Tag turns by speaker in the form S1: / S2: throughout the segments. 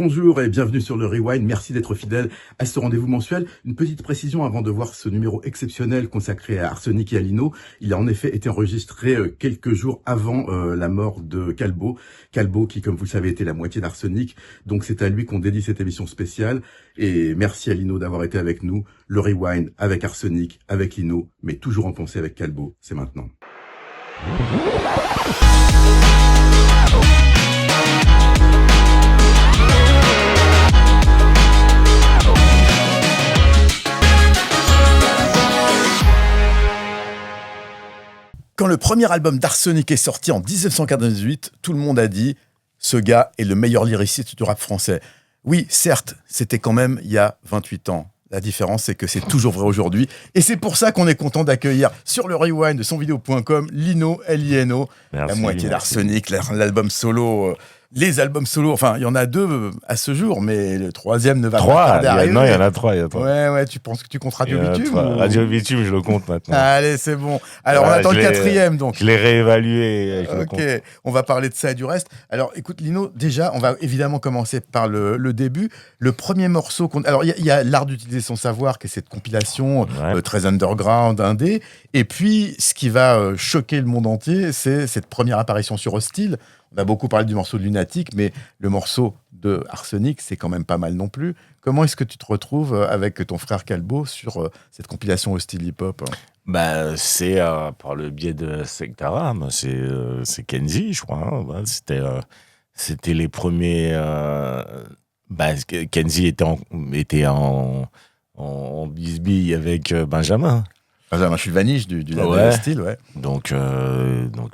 S1: Bonjour et bienvenue sur le Rewind. Merci d'être fidèle à ce rendez-vous mensuel. Une petite précision avant de voir ce numéro exceptionnel consacré à Arsenic et à Lino. Il a en effet été enregistré quelques jours avant la mort de Calbo. Calbo qui, comme vous le savez, était la moitié d'Arsenic. Donc c'est à lui qu'on dédie cette émission spéciale. Et merci à Lino d'avoir été avec nous. Le Rewind avec Arsenic, avec Lino, mais toujours en pensée avec Calbo. C'est maintenant.
S2: Quand le premier album d'Arsenic est sorti en 1998, tout le monde a dit « Ce gars est le meilleur lyriciste du rap français ». Oui, certes, c'était quand même il y a 28 ans. La différence, c'est que c'est toujours vrai aujourd'hui. Et c'est pour ça qu'on est content d'accueillir sur le Rewind de sonvideo.com Lino, L-I-N-O, la moitié d'Arsenic, l'album solo... Les albums solo, enfin, il y en a 2 à ce jour, mais le troisième ne va pas tarder à arriver.
S3: Non, il y en a 3.
S2: Ouais, tu penses que tu comptes Radio Bitume ou...
S3: Radio Bitume, je le compte maintenant.
S2: Allez, c'est bon. Alors, on attend le 4e, donc.
S3: Je l'ai réévalué.
S2: Ok, on va parler de ça et du reste. Alors, écoute, Lino, déjà, on va évidemment commencer par le début. Le premier morceau... Alors, il y a L'Art d'utiliser son savoir, qui est cette compilation très underground, indé. Et puis, ce qui va choquer le monde entier, c'est cette première apparition sur Hostile. On a beaucoup parlé du morceau de Lunatic, mais le morceau de Arsenic, c'est quand même pas mal non plus. Comment est-ce que tu te retrouves avec ton frère Calbo sur cette compilation Hostile Hip Hop ?
S3: C'est par le biais de Sectaram, c'est Kenzie, je crois. Hein. C'était les premiers... Kenzie était en bisbille avec Benjamin.
S2: Je suis Vaniche du label Hostile, ouais.
S3: Donc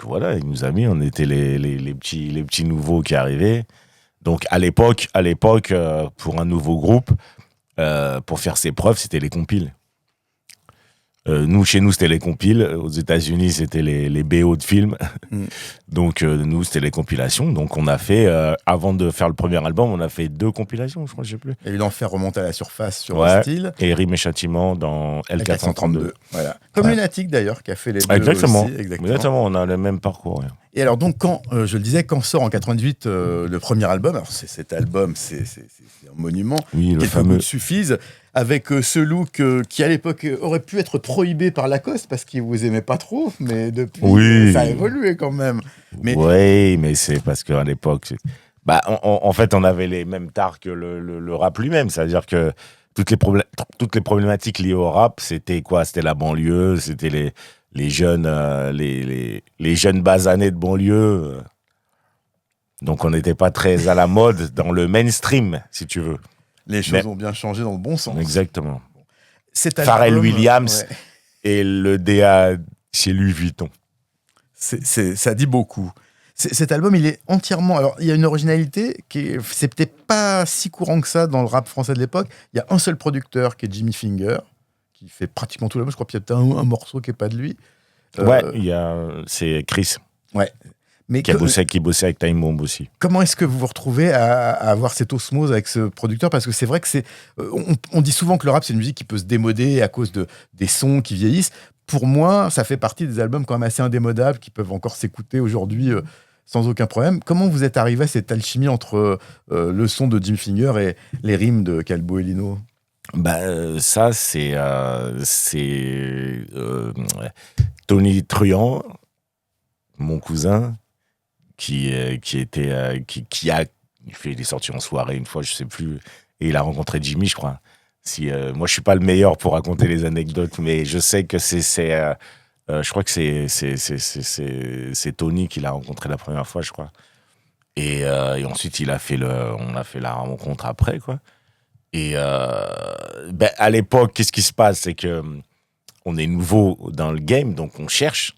S3: voilà, il nous a mis, on était les petits nouveaux qui arrivaient. Donc à l'époque, pour un nouveau groupe, pour faire ses preuves, c'était les compiles. Chez nous, c'était les compiles. Aux États-Unis, c'était les BO de films. Donc, nous, c'était les compilations. Donc, on a fait, avant de faire le premier album, on a fait 2 compilations, je crois, je sais plus.
S2: Et il en fait remonter à la surface sur Hostile.
S3: Et Rime et Châtiment dans L432.
S2: Voilà. Comme Lunatic, d'ailleurs, qui a fait les 2
S3: Exactement.
S2: aussi.
S3: Exactement, on a le même parcours. Ouais.
S2: Et alors, donc, quand sort en 88 le premier album, alors cet album, c'est un monument, quelques gouttes suffisent, avec ce look qui, à l'époque, aurait pu être prohibé par Lacoste, parce qu'il vous aimait pas trop, mais depuis, ça a évolué quand même.
S3: Oui, mais c'est parce qu'à l'époque... en fait, on avait les mêmes tares que le rap lui-même, c'est-à-dire que toutes les problématiques liées au rap, c'était quoi ? C'était la banlieue, c'était les jeunes les jeunes basanés de banlieue. Donc on n'était pas très à la mode dans le mainstream, si tu veux.
S2: Les choses ont bien changé dans le bon sens.
S3: Exactement.
S2: Pharrell
S3: Williams et le DA chez Louis Vuitton.
S2: Ça dit beaucoup. Cet album, il est entièrement... Alors, il y a une originalité c'est peut-être pas si courant que ça dans le rap français de l'époque. Il y a un seul producteur qui est Jimmy Finger, qui fait pratiquement tout l'album. Je crois qu'il y a un morceau qui n'est pas de lui.
S3: C'est Chris.
S2: Ouais. Mais
S3: qui bossait avec Time Bomb aussi.
S2: Comment est-ce que vous vous retrouvez à avoir cette osmose avec ce producteur ? Parce que c'est vrai que on dit souvent que le rap, c'est une musique qui peut se démoder à cause des sons qui vieillissent. Pour moi, ça fait partie des albums quand même assez indémodables qui peuvent encore s'écouter aujourd'hui sans aucun problème. Comment vous êtes arrivé à cette alchimie entre le son de Jim Finger et les rimes de Calbo et Lino ?
S3: Ça, c'est Tony Truant, mon cousin, qui a fait des sorties en soirée une fois, je sais plus, et il a rencontré Jimmy, je crois. Moi, je suis pas le meilleur pour raconter les anecdotes, mais je sais que je crois que c'est Tony qui l'a rencontré la première fois, je crois. Et ensuite, on a fait la rencontre après, quoi. Et à l'époque, qu'est-ce qui se passe, c'est que on est nouveau dans le game, donc on cherche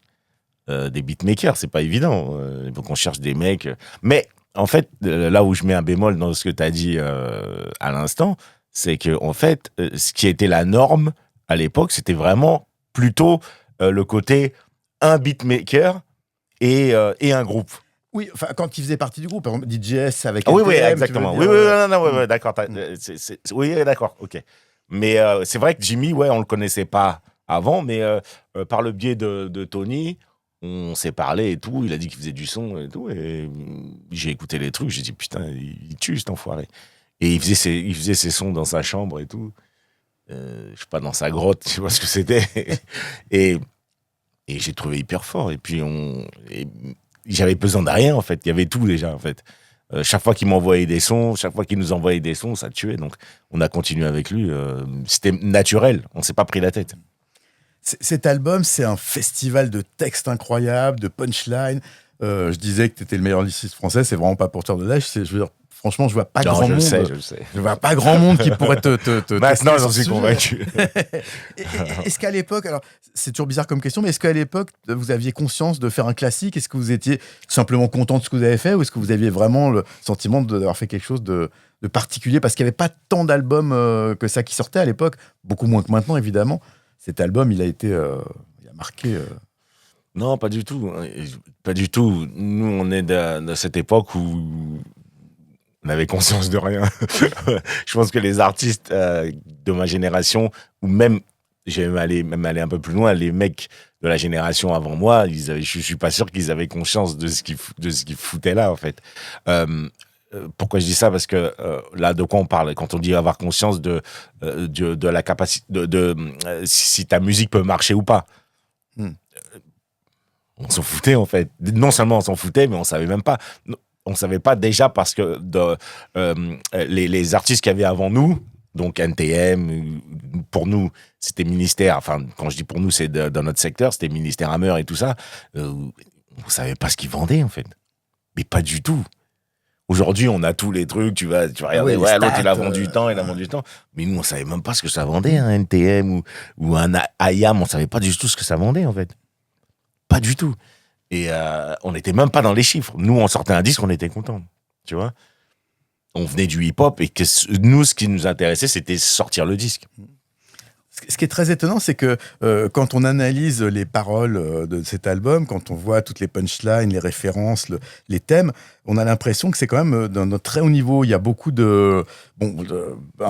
S3: des beatmakers, c'est pas évident. Donc on cherche des mecs. Mais en fait, là où je mets un bémol dans ce que tu as dit à l'instant, c'est que en fait, ce qui était la norme à l'époque, c'était vraiment plutôt le côté un beatmaker et un groupe.
S2: Oui, enfin, quand il faisait partie du groupe, par exemple, DJS avec
S3: oui, exactement. Oui, d'accord. Oui, d'accord, ok. Mais c'est vrai que Jimmy, on le connaissait pas avant, mais par le biais de Tony, on s'est parlé et tout. Il a dit qu'il faisait du son et tout, et j'ai écouté les trucs. J'ai dit putain, il tue cet enfoiré. Et il faisait ses sons dans sa chambre et tout. Je sais pas, dans sa grotte, je sais pas ce que c'était. et j'ai trouvé hyper fort. Et puis, j'avais besoin de rien, en fait. Il y avait tout déjà, en fait. Chaque fois qu'il m'envoyait des sons, chaque fois qu'il nous envoyait des sons, ça tuait. Donc, on a continué avec lui. C'était naturel. On s'est pas pris la tête.
S2: Cet album, c'est un festival de textes incroyables, de punchlines. Je disais que tu étais le meilleur lyriciste français. C'est vraiment pas porteur de lèche. Je veux dire, franchement, je vois pas grand monde.
S3: Je le sais.
S2: Je vois pas grand monde qui pourrait te
S3: maintenant, j'en suis convaincu.
S2: Est-ce qu'à l'époque, alors c'est toujours bizarre comme question, mais est-ce qu'à l'époque vous aviez conscience de faire un classique? Est-ce que vous étiez simplement content de ce que vous avez fait, ou est-ce que vous aviez vraiment le sentiment d'avoir fait quelque chose de particulier, parce qu'il n'y avait pas tant d'albums que ça qui sortaient à l'époque, beaucoup moins que maintenant évidemment. Cet album, il a marqué.
S3: Non, pas du tout. Pas du tout. Nous, on est de cette époque où on avait conscience de rien. Je pense que les artistes de ma génération, ou même, j'ai même allé un peu plus loin, les mecs de la génération avant moi, je suis pas sûr qu'ils avaient conscience de ce qu'ils foutaient là, en fait. Pourquoi je dis ça? Parce que là, de quoi on parle quand on dit avoir conscience de la capacité si ta musique peut marcher ou pas. On s'en foutait, en fait. Non seulement on s'en foutait, mais on savait même pas. On savait pas déjà, parce que les artistes qu'il y avait avant nous, donc NTM, pour nous, c'était Ministère. Enfin, quand je dis pour nous, c'est dans notre secteur, c'était Ministère Hammer et tout ça. On savait pas ce qu'ils vendaient, en fait. Mais pas du tout. Aujourd'hui, on a tous les trucs, tu vas regarder, l'autre, il a vendu tant, il a vendu tant. Mais nous, on savait même pas ce que ça vendait, un NTM ou un IAM, on savait pas du tout ce que ça vendait, en fait. Pas du tout. Et on n'était même pas dans les chiffres. Nous, on sortait un disque, on était contents, tu vois. On venait du hip-hop, et nous, ce qui nous intéressait, c'était sortir le disque.
S2: Ce qui est très étonnant, c'est que quand on analyse les paroles de cet album, quand on voit toutes les punchlines, les références, les thèmes, on a l'impression que c'est quand même d'un très haut niveau. Il y a beaucoup un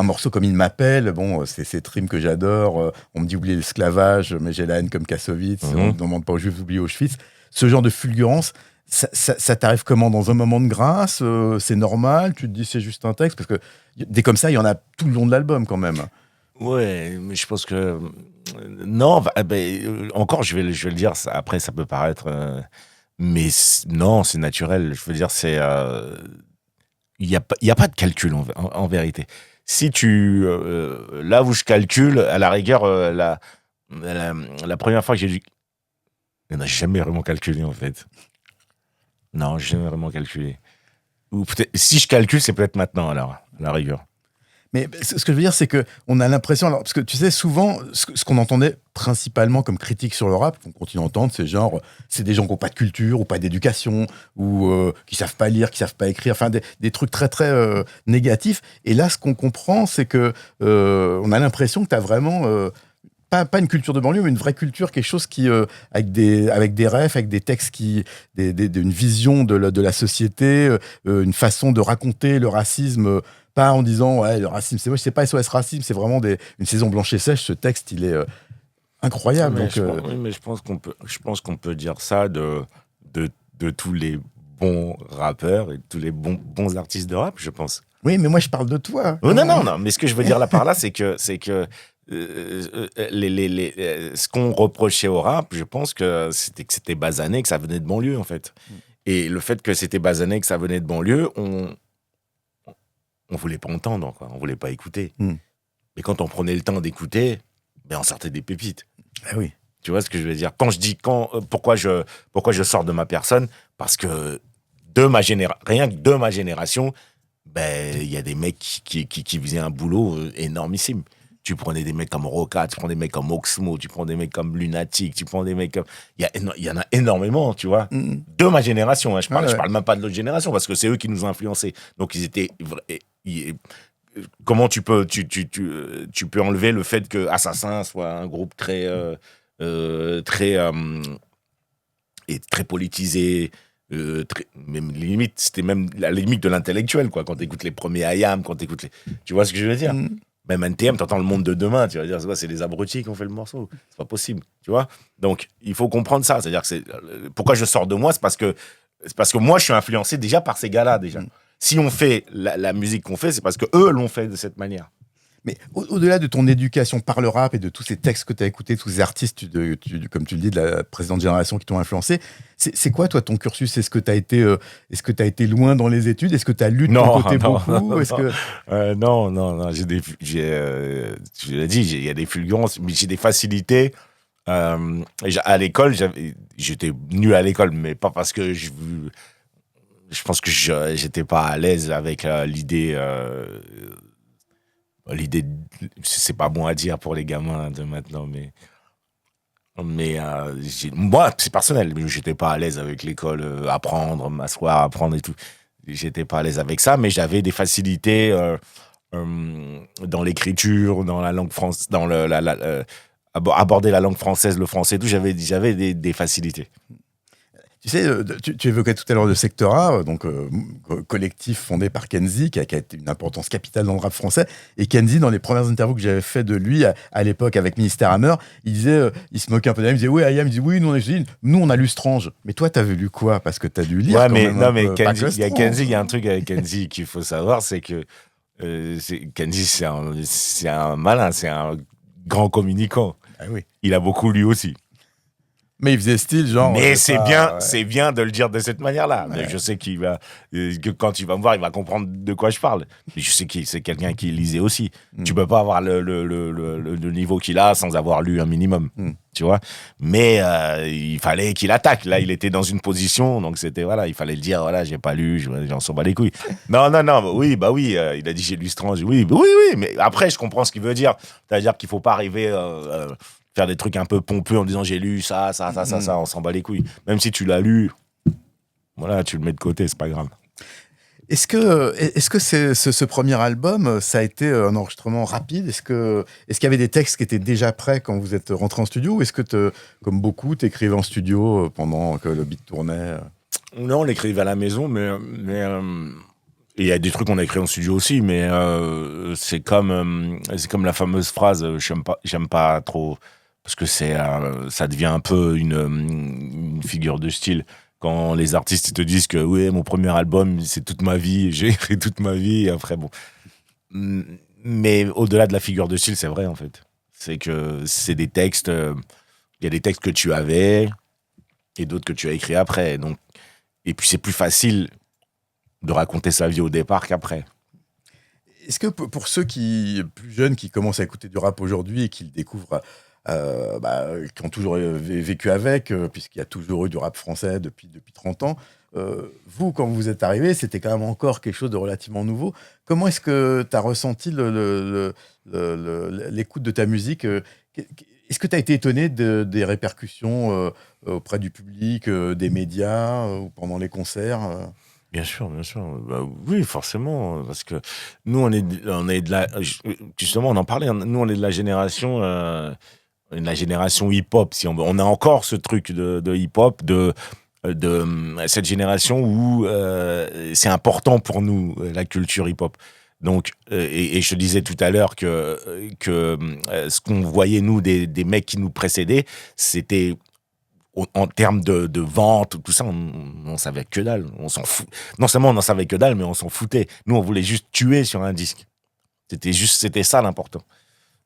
S2: morceau comme Il m'appelle, c'est cette rime que j'adore. On me dit oublier l'esclavage, mais j'ai la haine comme Kassovitz. On ne demande pas aux Juifs d'oublier Auschwitz. Ce genre de fulgurance, ça t'arrive comment? Dans un moment de grâce, c'est normal? Tu te dis c'est juste un texte? Parce que des comme ça, il y en a tout le long de l'album quand même.
S3: Ouais, mais je pense que non. Encore, je vais le dire. Après, ça peut paraître, mais non, c'est naturel. Je veux dire, c'est il y a pas de calcul en vérité. Si là où je calcule, à la rigueur, la première fois que j'ai dû, on n'a jamais vraiment calculé, en fait. Non, j'ai jamais vraiment calculé. Ou peut-être, si je calcule, c'est peut-être maintenant, alors, à la rigueur.
S2: Mais ce que je veux dire, c'est qu'on a l'impression, parce que tu sais, souvent, ce qu'on entendait principalement comme critique sur le rap, qu'on continue à entendre, c'est genre, c'est des gens qui n'ont pas de culture, ou pas d'éducation, ou qui savent pas lire, qui savent pas écrire, enfin, des trucs très, très négatifs. Et là, ce qu'on comprend, c'est que on a l'impression que tu as vraiment pas une culture de banlieue, mais une vraie culture, quelque chose qui, avec des refs, avec des textes une vision de la société, une façon de raconter le racisme. Pas en disant, ouais, le racisme, c'est moche, c'est pas SOS Racisme, c'est vraiment une saison blanche et sèche. Ce texte, il est incroyable.
S3: Mais je pense qu'on peut dire ça de tous les bons rappeurs et tous les bons artistes de rap, je pense.
S2: Oui, mais moi, je parle de toi.
S3: Non. Mais ce que je veux dire là par là, c'est que ce qu'on reprochait au rap, je pense que c'était basané, que ça venait de banlieue, en fait. Et le fait que c'était basané, que ça venait de banlieue, on voulait pas entendre, quoi. On voulait pas écouter. Mais quand on prenait le temps d'écouter, on sortait des pépites.
S2: Ah oui.
S3: Tu vois ce que je veux dire? Quand je dis pourquoi je sors de ma personne, parce que rien que de ma génération, il y a des mecs qui faisaient un boulot énormissime. Tu prenais des mecs comme Roca, tu prends des mecs comme Oxmo, tu prends des mecs comme Lunatic, tu prends des mecs comme... Il y en a énormément, tu vois. De ma génération, hein. Je parle même pas de l'autre génération, parce que c'est eux qui nous ont influencés. Donc, ils étaient... Comment tu peux enlever le fait que Assassin soit un groupe très politisé, même limite, c'était même la limite de l'intellectuel, quoi, quand tu écoutes les premiers IAM, tu vois ce que je veux dire? Même NTM, t'entends le monde de demain, tu vas dire, c'est des abrutis qui ont fait le morceau. C'est pas possible, tu vois. Donc, il faut comprendre ça. C'est-à-dire que pourquoi je sors de moi, c'est parce que moi, je suis influencé déjà par ces gars-là, déjà. Si on fait la musique qu'on fait, c'est parce que eux l'ont fait de cette manière.
S2: Mais au-delà de ton éducation par le rap et de tous ces textes que tu as écoutés, tous ces artistes, comme tu le dis, de la précédente génération qui t'ont influencé, c'est quoi, toi, ton cursus? Est-ce que tu as été loin dans les études? Est-ce que tu as lu de ton côté beaucoup?
S3: Non. Je l'ai dit, il y a des fulgurances, mais j'ai des facilités. À l'école, j'étais nul à l'école, mais pas parce que je pense que j'étais pas à l'aise avec l'idée. L'idée, c'est pas bon à dire pour les gamins de maintenant, mais moi, c'est personnel. J'étais pas à l'aise avec l'école, apprendre, m'asseoir, apprendre et tout. J'étais pas à l'aise avec ça, mais j'avais des facilités dans l'écriture, dans la langue française, dans aborder la langue française, le français, tout. J'avais des facilités.
S2: Tu sais, tu évoquais tout à l'heure le Secteur A, donc collectif fondé par Kenzie, qui a été une importance capitale dans le rap français. Et Kenzie, dans les premières interviews que j'avais fait de lui à l'époque avec Ministère Hammer, il disait, il se moquait un peu d'elle, il disait, oui, Ayam, il dit, oui, nous on a lu Strange. Mais toi, t'avais lu quoi? Parce que t'as dû lire.
S3: Ouais,
S2: quand
S3: mais
S2: même
S3: non, mais
S2: Kenzie,
S3: il y a un truc avec Kenzie qu'il faut savoir, c'est que Kenzie, c'est un malin, c'est un grand communicant.
S2: Ah oui.
S3: Il a beaucoup lu aussi.
S2: Mais il faisait style genre.
S3: Mais c'est bien de le dire de cette manière-là. Ouais. Mais je sais que quand il va me voir, il va comprendre de quoi je parle. Mais je sais que c'est quelqu'un qui lisait aussi. Tu peux pas avoir le niveau qu'il a sans avoir lu un minimum. Tu vois. Mais il fallait qu'il attaque. Là, il était dans une position, donc c'était il fallait le dire. Voilà, j'ai pas lu, j'en s'en bats les couilles. Non. Oui, il a dit j'ai lu Strange. Oui. Mais après, je comprends ce qu'il veut dire. C'est-à-dire qu'il faut pas arriver. Faire des trucs un peu pompeux en disant j'ai lu ça, on s'en bat les couilles. Même si tu l'as lu, voilà, tu le mets de côté, c'est pas grave.
S2: Est-ce que ce premier album, ça a été un enregistrement rapide? Est-ce qu'il y avait des textes qui étaient déjà prêts quand vous êtes rentré en studio? Ou est-ce que, comme beaucoup, t'écrivais en studio pendant que le beat tournait?
S3: Non, on l'écrivait à la maison, mais il y a des trucs qu'on a écrit en studio aussi, mais c'est comme la fameuse phrase j'aime pas trop. Parce que ça devient un peu une figure de style. Quand les artistes te disent que oui, mon premier album, c'est toute ma vie, j'ai écrit toute ma vie, et après, bon. Mais au-delà de la figure de style, c'est vrai, en fait. C'est que c'est des textes, il y a des textes que tu avais et d'autres que tu as écrits après. Donc, et puis, c'est plus facile de raconter sa vie au départ qu'après.
S2: Est-ce que pour ceux plus jeunes qui commencent à écouter du rap aujourd'hui et qui le découvrent, qui ont toujours vécu avec, puisqu'il y a toujours eu du rap français depuis 30 ans. Vous, quand vous êtes arrivé, c'était quand même encore quelque chose de relativement nouveau. Comment est-ce que tu as ressenti l'écoute de ta musique? Est-ce que tu as été étonné des répercussions auprès du public, des médias, ou pendant les concerts?
S3: Bien sûr. Oui, forcément, parce que nous, on est de la... Justement, on en parlait, nous, on est de la génération... la génération hip-hop, si on a encore ce truc de hip-hop, de cette génération où c'est important pour nous, la culture hip-hop. Donc, et je te disais tout à l'heure que ce qu'on voyait, nous, des mecs qui nous précédaient, c'était en termes de vente, tout ça, on savait que dalle. On s'en fout. Non seulement on en savait que dalle, mais on s'en foutait. Nous, on voulait juste tuer sur un disque. C'était ça l'important.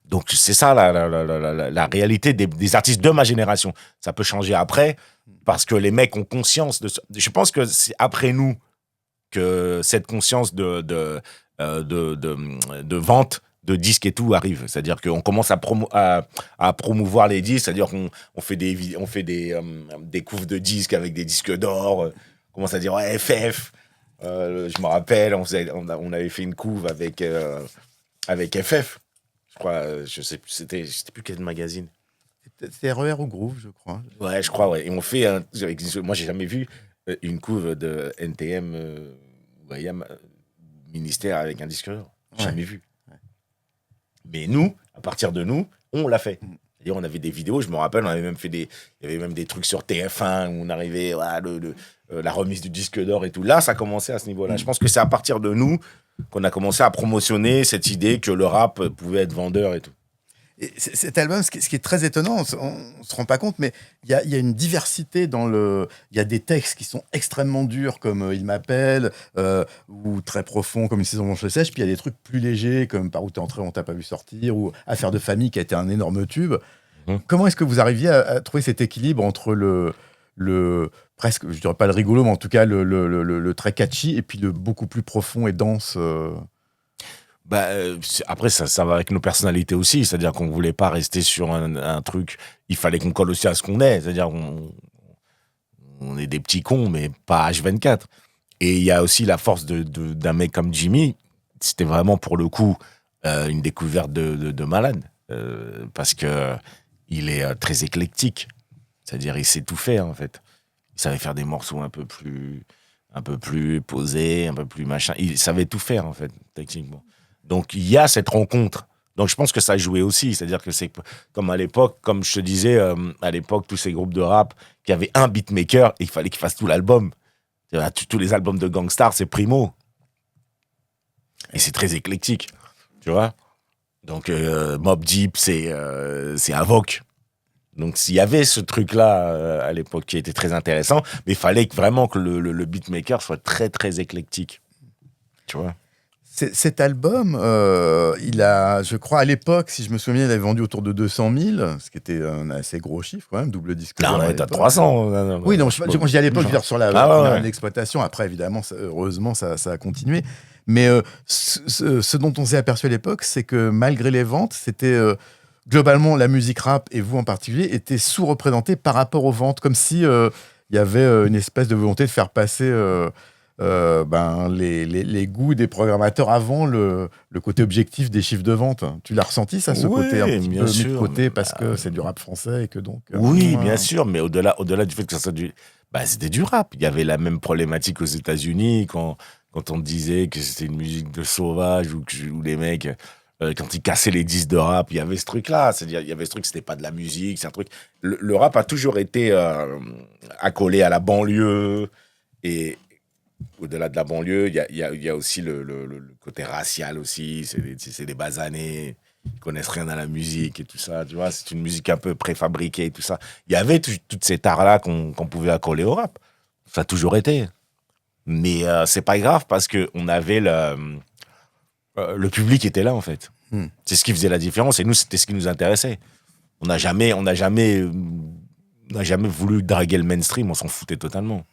S3: Donc, c'est ça la réalité des artistes de ma génération. Ça peut changer après, parce que les mecs ont conscience de ça. Je pense que c'est après nous que cette conscience de vente de disques et tout arrive. C'est-à-dire qu'on commence à promouvoir les disques, c'est-à-dire qu'on fait des couves de disques avec des disques d'or. On commence à dire ouais, FF. Je me rappelle, on avait fait une couve avec FF. Je crois, je sais plus quel magazine.
S2: C'était RER ou Groove, je crois.
S3: Ouais, je crois, ouais. Et on fait moi, j'ai jamais vu une couve de NTM, ministère avec un disque d'or. J'ai jamais vu. Ouais. Mais nous, à partir de nous, on l'a fait. C'est-à-dire, on avait des vidéos, je me rappelle, il y avait même des trucs sur TF1 où on arrivait, la remise du disque d'or et tout. Là, ça commençait à ce niveau-là. Je pense que c'est à partir de nous qu'on a commencé à promotionner cette idée que le rap pouvait être vendeur et tout.
S2: Et cet album, ce qui est très étonnant, on se rend pas compte, mais il y a une diversité dans le. Il y a des textes qui sont extrêmement durs, comme Il m'appelle, ou très profonds, comme Une saison blanche sèche. Puis il y a des trucs plus légers, comme Par où t'es entré, on t'a pas vu sortir, ou Affaire de famille, qui a été un énorme tube. Comment est-ce que vous arriviez à trouver cet équilibre entre le presque, je dirais pas le rigolo, mais en tout cas le très catchy, et puis le beaucoup plus profond et dense
S3: Après, ça va avec nos personnalités aussi. C'est-à-dire qu'on ne voulait pas rester sur un truc. Il fallait qu'on colle aussi à ce qu'on est. C'est-à-dire on est des petits cons, mais pas H24. Et il y a aussi la force d'un mec comme Jimmy. C'était vraiment, pour le coup, une découverte de malade. Parce que il est très éclectique. C'est-à-dire, il sait tout faire, en fait. Il savait faire des morceaux un peu plus posés, un peu plus machin. Il savait tout faire, en fait, techniquement. Donc, il y a cette rencontre. Donc, je pense que ça jouait aussi. C'est-à-dire que c'est comme à l'époque, comme je te disais, à l'époque, tous ces groupes de rap qui avaient un beatmaker et il fallait qu'il fasse tout l'album. Tous les albums de Gangstar, c'est Primo. Et c'est très éclectique, tu vois. Donc, Mobb Deep, c'est Avoc. Donc, s'il y avait ce truc-là à l'époque qui était très intéressant, mais il fallait vraiment que le beatmaker soit très, très éclectique. Tu vois.
S2: Cet album, il a, je crois, à l'époque, si je me souviens, il avait vendu autour de 200 000, ce qui était un assez gros chiffre quand même, double disque.
S3: Non, on est à 300.
S2: Oui, non, je dis à l'époque, je veux dire, sur la première exploitation. Après, évidemment, heureusement, ça a continué. Mais ce dont on s'est aperçu à l'époque, c'est que malgré les ventes, c'était globalement la musique rap, et vous en particulier, était sous-représentée par rapport aux ventes, comme si il y avait une espèce de volonté de faire passer les goûts des programmateurs avant le côté objectif des chiffres de vente. Tu l'as ressenti, ça, ce côté un petit peu mis de côté parce que c'est du rap français et que donc...
S3: Oui, bien sûr, mais au-delà du fait que ça soit c'était du rap. Il y avait la même problématique aux États-Unis quand on disait que c'était une musique de sauvage ou les mecs... quand ils cassaient les disques de rap, il y avait ce truc-là. C'est-à-dire, il y avait ce truc, c'était pas de la musique, c'est un truc... Le rap a toujours été accolé à la banlieue. Et au-delà de la banlieue, il y a aussi le côté racial aussi. C'est des basanés, ils connaissent rien à la musique et tout ça. Tu vois, c'est une musique un peu préfabriquée et tout ça. Il y avait toutes ces tares-là qu'on pouvait accoler au rap. Ça a toujours été. Mais c'est pas grave parce qu'on avait le public était là, en fait. C'est ce qui faisait la différence. Et nous, c'était ce qui nous intéressait. On n'a jamais voulu draguer le mainstream. On s'en foutait totalement.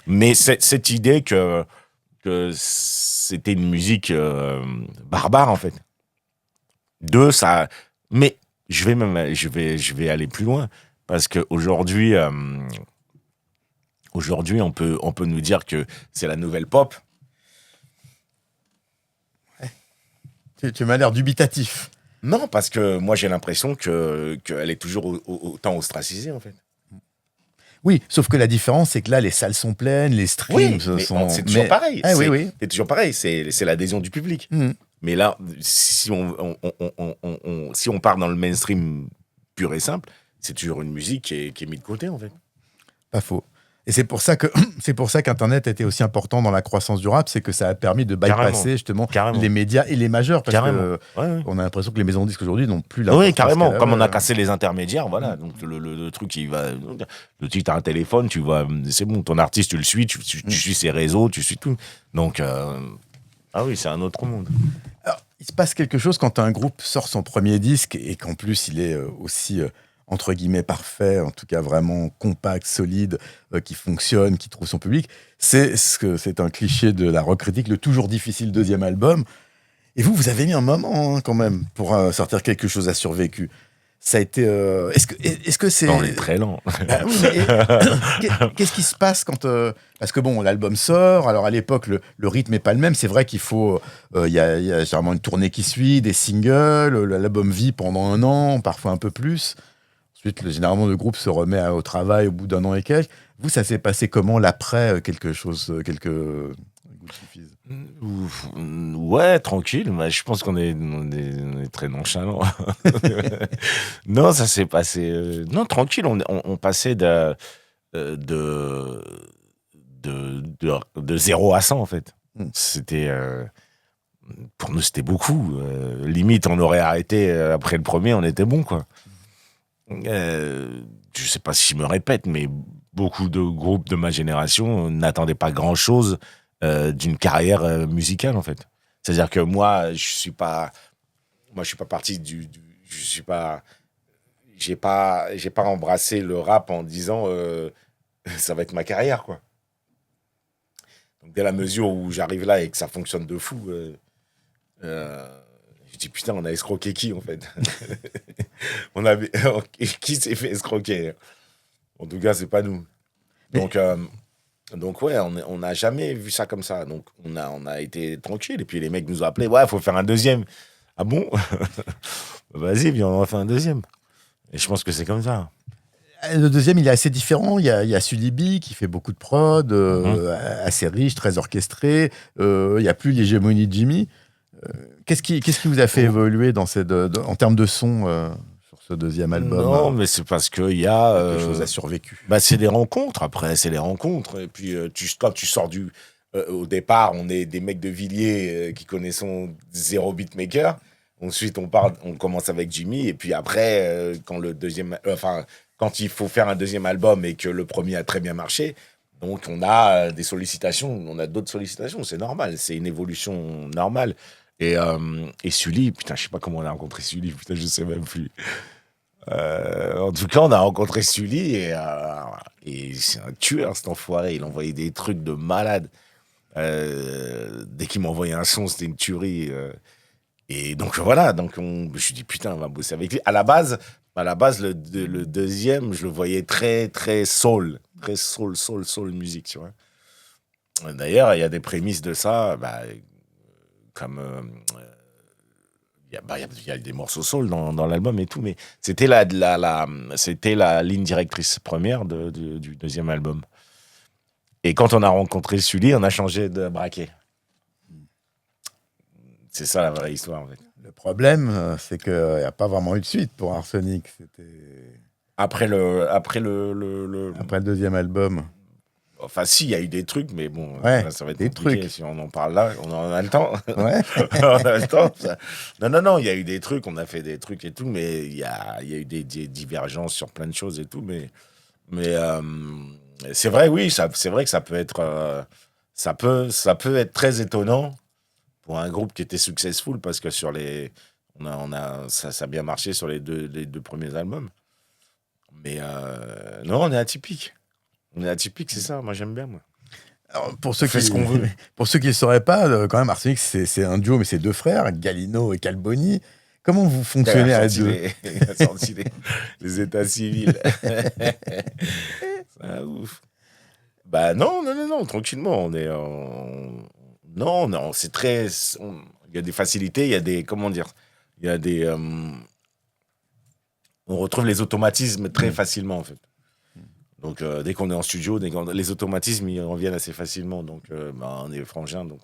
S3: Mais cette idée que c'était une musique barbare, en fait. Ça... Mais je vais aller plus loin. Parce qu'aujourd'hui, on peut nous dire que c'est la nouvelle pop.
S2: Tu m'as l'air dubitatif.
S3: Non, parce que moi, j'ai l'impression qu'elle est toujours autant ostracisée, en fait.
S2: Oui, sauf que la différence, c'est que là, les salles sont pleines, les streams sont...
S3: C'est toujours pareil.
S2: Oui.
S3: C'est toujours pareil, c'est l'adhésion du public. Mais là, si on part dans le mainstream pur et simple, c'est toujours une musique qui est mise de côté, en fait.
S2: Pas faux. Et c'est pour ça qu'Internet était aussi important dans la croissance du rap, c'est que ça a permis de bypasser justement les médias et les majeurs, parce que on a l'impression que les maisons de disques aujourd'hui n'ont plus la...
S3: Oui, carrément. Comme on a cassé les intermédiaires, voilà. Donc le truc, il va... Tu as un téléphone, tu vois, c'est bon, ton artiste, tu le suis, tu suis ses réseaux, tu suis tout. Donc, oui, c'est un autre monde.
S2: Alors, il se passe quelque chose quand un groupe sort son premier disque et qu'en plus, il est aussi... entre guillemets parfait, en tout cas vraiment compact, solide, qui fonctionne, qui trouve son public. C'est un cliché de la rock critique, le toujours difficile deuxième album. Et vous avez mis un moment quand même pour sortir quelque chose à survécu. Ça a été... Est-ce que c'est...
S3: On est très lent.
S2: Qu'est-ce qui se passe quand... parce que bon, l'album sort, alors à l'époque, le rythme n'est pas le même. C'est vrai qu'il faut... Il y a généralement une tournée qui suit, des singles, l'album vit pendant 1 an, parfois un peu plus. Ensuite, généralement, le groupe se remet au travail au bout d'1 an et quelques. Vous, ça s'est passé comment, l'après, quelques
S3: Ouais, tranquille. Mais je pense qu'on est très nonchalant. Non, ça s'est passé... non, tranquille. On passait de 0 à 100, en fait. C'était... pour nous, c'était beaucoup. Limite, on aurait arrêté après le premier, on était bon, quoi. Je sais pas si je me répète, mais beaucoup de groupes de ma génération n'attendaient pas grand-chose d'une carrière musicale, en fait. C'est-à-dire que moi, je suis pas parti j'ai pas embrassé le rap en disant ça va être ma carrière, quoi. Donc, dès la mesure où j'arrive là et que ça fonctionne de fou, je dis putain, on a escroqué qui, en fait? Qui s'est fait escroquer? En tout cas, c'est pas nous. Donc ouais, on n'a jamais vu ça comme ça. Donc on a été tranquille. Et puis les mecs nous ont appelés, ouais, faut faire un deuxième. Ah bon? Vas-y, viens, on va faire un deuxième. Et je pense que c'est comme ça.
S2: Le deuxième, il est assez différent. Il y a Sulibi qui fait beaucoup de prod, assez riche, très orchestré. Il n'y a plus l'hégémonie de Jimmy. Qu'est-ce qui vous a fait évoluer en termes de son sur ce deuxième album?
S3: Non, mais c'est parce qu'il y a...
S2: quelque chose a survécu.
S3: Bah, c'est des rencontres, après, c'est les rencontres. Et puis, quand tu sors au départ, on est des mecs de Villiers qui connaissons zéro beatmaker. Ensuite, on commence avec Jimmy. Et puis après, quand il faut faire un deuxième album et que le premier a très bien marché, donc on a des sollicitations, on a d'autres sollicitations. C'est normal, c'est une évolution normale. Et Sully, putain, je sais pas comment on a rencontré Sully, putain, je sais même plus. En tout cas, on a rencontré Sully et c'est un tueur, cet enfoiré. Il envoyait des trucs de malade. Dès qu'il m'envoyait un son, c'était une tuerie. Et donc voilà, je me suis dit putain, on va bosser avec lui. À la base, le deuxième, je le voyais très très soul musique, tu vois. D'ailleurs, il y a des prémices de ça, comme il y a des morceaux soul dans l'album et tout, mais c'était c'était la ligne directrice première du deuxième album. Et quand on a rencontré Sully, on a changé de braquet. C'est ça la vraie histoire, en fait.
S2: Le problème, c'est qu'il n'y a pas vraiment eu de suite pour Arsenic. C'était
S3: après le
S2: deuxième album.
S3: Enfin, si, il y a eu des trucs, mais bon,
S2: ouais,
S3: ça va être
S2: des
S3: compliqué.
S2: trucs.
S3: Si on en parle là, on en a le temps.
S2: Ouais.
S3: On a le temps. Non, il y a eu des trucs, on a fait des trucs et tout, mais il y a eu des divergences sur plein de choses et tout, mais c'est vrai, oui, c'est vrai que ça peut être, ça peut être très étonnant pour un groupe qui était successful, parce que ça a bien marché sur les deux premiers albums. Mais non, on est atypique. On est atypique, c'est ça. Moi, j'aime bien, moi.
S2: Alors, pour ceux qui
S3: ne
S2: le sauraient pas, quand même, Arsenic, c'est un duo, mais c'est deux frères, Galino et Calboni. Comment vous fonctionnez à deux?
S3: Il a sorti les états civils. C'est ouf. Bah non, tranquillement. On est non, c'est très... Il y a des facilités, il y a des... Comment dire? Il y a des... On retrouve les automatismes très facilement, en fait. Donc, dès qu'on est en studio, les automatismes, ils reviennent assez facilement. Donc, on est frangins, donc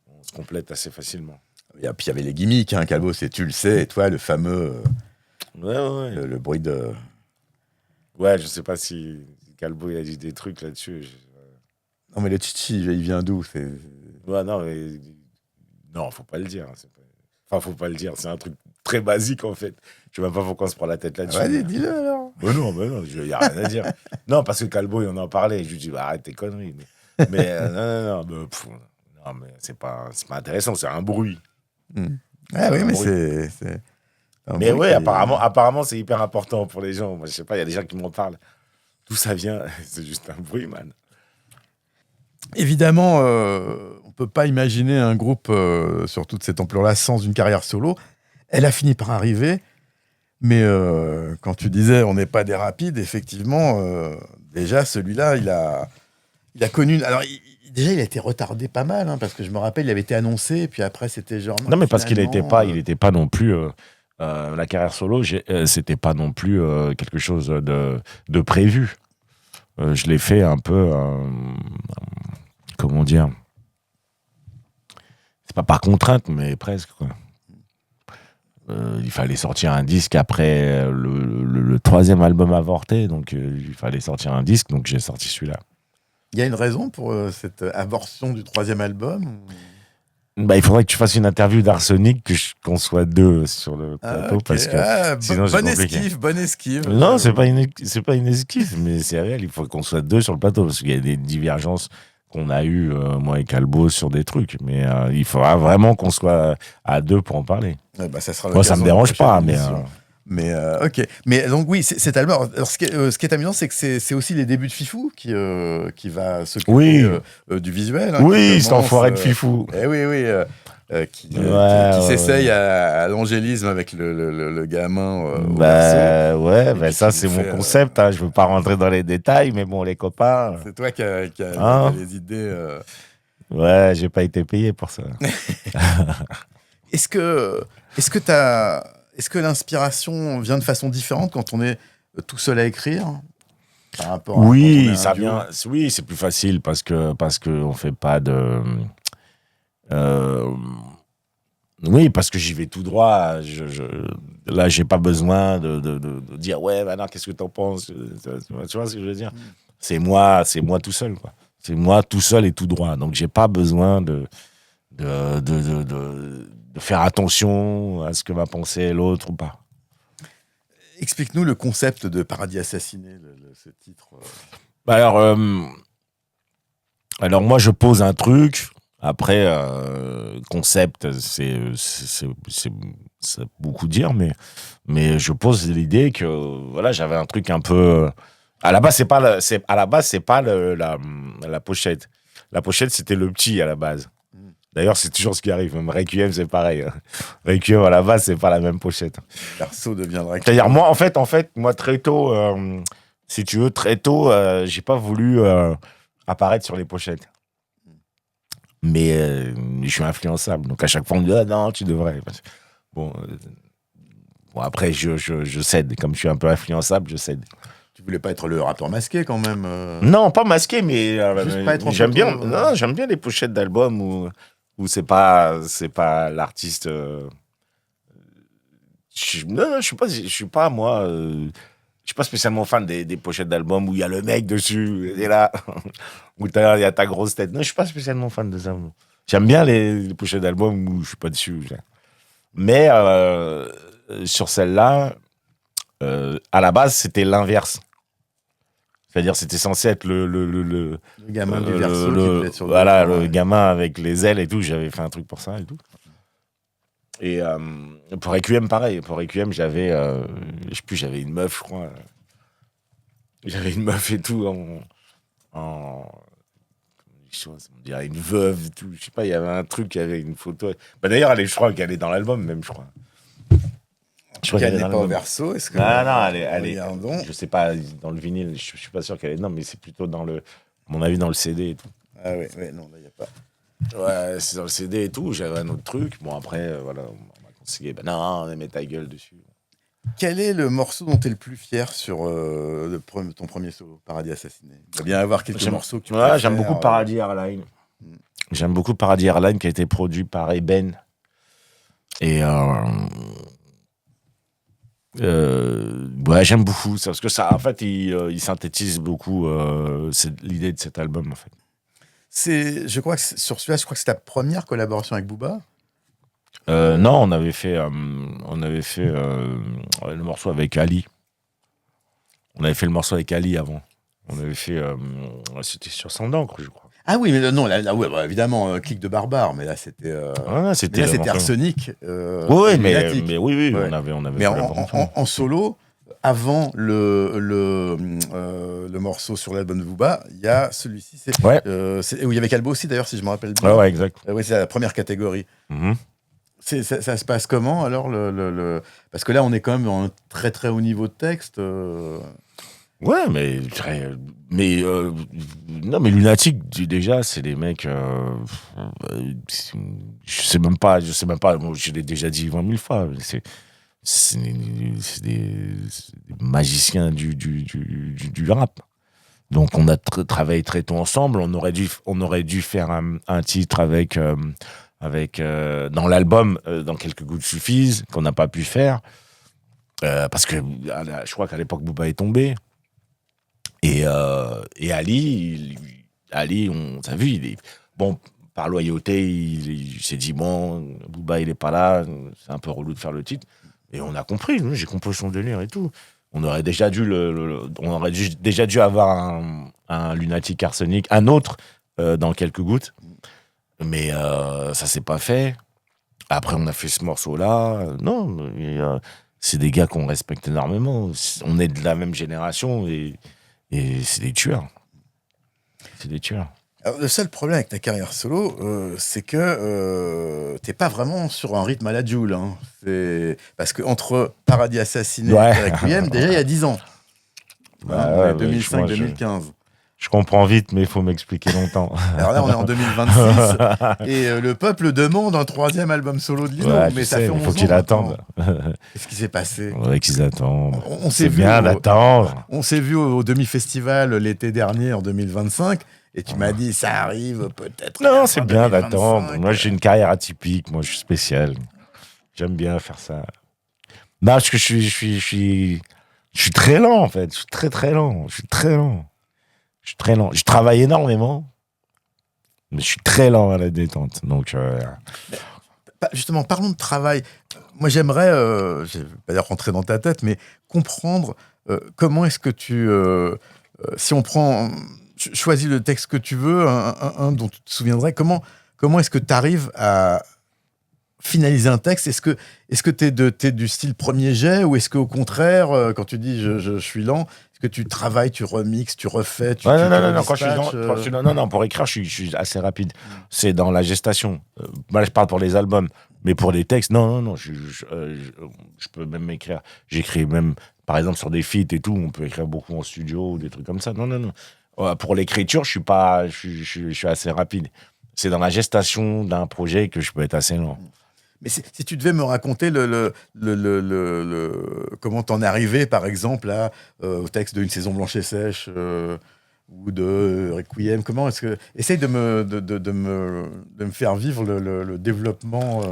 S3: on se complète assez facilement.
S2: Et puis, il y avait les gimmicks, hein, Calbo, c'est tu le sais, et toi, le fameux...
S3: Ouais.
S2: Le bruit de...
S3: Ouais, je sais pas si Calbo, il a dit des trucs là-dessus.
S2: Non, mais le chichi, il vient d'où?
S3: Ouais, non, faut pas le dire. Enfin, faut pas le dire. C'est un truc très basique, en fait. Je sais même pas pourquoi on se prend la tête là-dessus.
S2: Vas-y, dis-le alors.
S3: Non, il n'y a rien à dire. Non, parce que Calbo, il en a parlé. Je lui dis, arrête tes conneries. Mais non, mais c'est pas intéressant. C'est un bruit.
S2: Ah oui, mais c'est
S3: mais oui, apparemment, c'est hyper important pour les gens. Moi, je sais pas, il y a des gens qui m'en parlent. D'où ça vient? C'est juste un bruit, man.
S2: Évidemment, on peut pas imaginer un groupe sur toute cette ampleur-là sans une carrière solo. Elle a fini par arriver, mais quand tu disais on n'est pas des rapides, effectivement, déjà celui-là, il a connu. Alors déjà, il a été retardé pas mal, hein, parce que je me rappelle, il avait été annoncé, et puis après c'était genre.
S3: Non, mais parce qu'il n'était pas non plus. La carrière solo, c'était pas non plus quelque chose de prévu. Je l'ai fait un peu. Comment dire? C'est pas par contrainte, mais presque, quoi. Il fallait sortir un disque après le troisième album avorté, donc il fallait sortir un disque, donc j'ai sorti celui-là.
S2: Il y a une raison pour cette avortion du troisième album?
S3: Bah, il faudrait que tu fasses une interview d'Arsenic, qu'on soit 2 sur le plateau, parce que sinon c'est compliqué.
S2: Bonne esquive.
S3: Non, c'est pas une esquive, mais c'est réel. Il faut qu'on soit 2 sur le plateau, parce qu'il y a des divergences qu'on a eues, moi et Calbo, sur des trucs. Mais il faudra vraiment qu'on soit à 2 pour en parler.
S2: Ça sera
S3: moi, ça me dérange pas, mais...
S2: ok. Mais donc oui, cet album. Alors, ce qui est amusant, c'est que c'est aussi les débuts de Fifou qui va s'occuper du visuel.
S3: Oui, c'est enfoiré de Fifou.
S2: Oui. Qui s'essaye à l'angélisme avec le gamin.
S3: Ça c'est mon concept. Je veux pas rentrer dans les détails, mais bon, les copains.
S2: C'est toi qui a les idées.
S3: Ouais, j'ai pas été payé pour ça.
S2: Est-ce que l'inspiration vient de façon différente quand on est tout seul à écrire par rapport à
S3: Oui, ça vient. Oui, c'est plus facile parce que on fait pas de. Oui, parce que j'y vais tout droit. Là, j'ai pas besoin de dire ouais, maintenant, qu'est-ce que t'en penses. Tu vois ce que je veux dire? C'est moi tout seul, quoi. C'est moi tout seul et tout droit. Donc, j'ai pas besoin de faire attention à ce que va penser l'autre ou pas.
S2: Explique-nous le concept de Paradis Assassiné, ce titre.
S3: Alors moi, je pose un truc. Après, concept, c'est beaucoup dire, mais je pose l'idée que voilà, j'avais un truc un peu. À la base, c'est pas la pochette. La pochette, c'était le petit à la base. D'ailleurs, c'est toujours ce qui arrive. Même Requiem, c'est pareil. Requiem, à la base, c'est pas la même pochette.
S2: Perso deviendra.
S3: C'est-à-dire, moi, en fait, très tôt, si tu veux, j'ai pas voulu apparaître sur les pochettes. Mais je suis influençable. Donc, à chaque fois, on me dit, ah non, tu devrais. Bon, après, je cède. Comme je suis un peu influençable, je cède.
S2: Tu voulais pas être le rappeur masqué, quand même
S3: Non, pas masqué, mais j'aime bien.
S2: Non,
S3: j'aime bien les pochettes d'albums où c'est pas l'artiste. Je suis pas moi. Je suis pas spécialement fan des pochettes d'albums où il y a le mec dessus et là où il y a ta grosse tête. Non, je suis pas spécialement fan de ça. J'aime bien les pochettes d'albums où je suis pas dessus. Mais sur celle-là, à la base, c'était l'inverse. C'est-à-dire, c'était censé être le
S2: gamin du verso qui devait être sur
S3: le gamin avec les ailes et tout. J'avais fait un truc pour ça et tout. Et pour Requiem, pareil. Pour Requiem, j'avais une meuf, je crois. J'avais une meuf et tout on dirait une veuve et tout. Je sais pas, il y avait un truc, il y avait une photo. D'ailleurs, je crois qu'elle est dans l'album même, je crois.
S2: Je crois qu'elle n'est pas au verso. Est-ce que
S3: non, elle est. Je sais pas, dans le vinyle, je suis pas sûr qu'elle est. Non, mais c'est plutôt à mon avis, dans le CD et tout.
S2: Ah oui, non, là, il n'y a pas.
S3: Ouais, c'est dans le CD et tout. J'avais un autre truc. Bon, après, voilà, on m'a conseillé, non, mets ta gueule dessus.
S2: Quel est le morceau dont tu es le plus fier sur ton premier solo, Paradis Assassiné? Il doit bien y avoir quelques morceaux que tu préfères.
S3: J'aime beaucoup Paradis Airline. J'aime beaucoup Paradis Airline qui a été produit par Eben. Et j'aime beaucoup ça parce que ça, en fait, il synthétise beaucoup l'idée de cet album, en fait.
S2: Je crois que sur celui-là, c'est ta première collaboration avec Booba.
S3: Non, on avait fait le morceau avec Ali. On avait fait le morceau avec Ali avant. On avait fait, c'était sur Sang d'encre, je crois.
S2: Ah oui, mais non, là ouais, évidemment, Clic de Barbare, mais là c'était c'était Arsenic.
S3: Oui, mais oui, ouais. on avait.
S2: Mais en solo, avant le morceau sur l'album de Booba, il y a celui-ci, où il y avait Calbo aussi d'ailleurs, si je me rappelle bien.
S3: Ouais, exact.
S2: Oui, c'est la première catégorie. Ça se passe comment alors parce que là on est quand même en très très haut niveau de texte.
S3: Ouais, mais non, mais Lunatic déjà, c'est des mecs. Je sais même pas. Moi, je l'ai déjà dit 20 000 fois. C'est des magiciens du rap. Donc on a travaillé très tôt ensemble. On aurait dû faire un titre avec dans l'album dans Quelques gouttes suffisent qu'on n'a pas pu faire parce que je crois qu'à l'époque Booba est tombé. Et Ali, on t'a vu, il est bon. par loyauté, il s'est dit, bon, Booba, il est pas là, c'est un peu relou de faire le titre. Et on a compris, j'ai compris son délire et tout. On aurait déjà dû déjà dû avoir un Lunatic Arsenic, un autre dans quelques gouttes. Mais ça s'est pas fait. Après, on a fait ce morceau-là. Non, c'est des gars qu'on respecte énormément. On est de la même génération et c'est des tueurs. C'est des tueurs.
S2: Alors, le seul problème avec ta carrière solo, c'est que t'es pas vraiment sur un rythme à la Jul. Hein. Parce qu'entre Paradis Assassiné et Requiem, déjà il y a 10 ans.
S3: Bah,
S2: 2005-2015.
S3: Je comprends vite, mais il faut m'expliquer longtemps.
S2: Alors là, on est en 2026 et le peuple demande un 3e album solo de Lino. Mais ça fait 11 ans.
S3: Il faut qu'ils attendent.
S2: Qu'est-ce qui s'est passé?
S3: Ouais, qu'ils attendent.
S2: C'est
S3: bien d'attendre.
S2: On s'est vu au demi-festival l'été dernier, en 2025. Et tu m'as dit, ça arrive peut-être.
S3: Non, c'est bien d'attendre. Moi, j'ai une carrière atypique. Moi, je suis spécial. J'aime bien faire ça. Non, parce que je suis très lent, en fait. Je suis très lent. Je suis très lent. Je travaille énormément, mais je suis très lent à la détente. Donc,
S2: justement, parlons de travail. Moi, j'aimerais, je ne vais pas dire rentrer dans ta tête, mais comprendre comment est-ce que tu... si on prend... Choisis le texte que tu veux, un dont tu te souviendrais, comment est-ce que tu arrives à finaliser un texte? Est-ce que t'es du style premier jet, ou est-ce qu'au contraire, quand tu dis je suis lent, est-ce que tu travailles, tu remixes, tu refais,
S3: non, pour écrire, je suis assez rapide. C'est dans la gestation. Moi, je parle pour les albums, mais pour les textes, non, je peux même écrire. J'écris même, par exemple, sur des feats et tout, on peut écrire beaucoup en studio ou des trucs comme ça. Non. Pour l'écriture, je suis assez rapide. C'est dans la gestation d'un projet que je peux être assez lent.
S2: Mais si tu devais me raconter comment t'en es arrivé, par exemple, au texte d'une Saison blanche et sèche ou de Requiem, comment est-ce que... Essaye de me faire vivre le développement.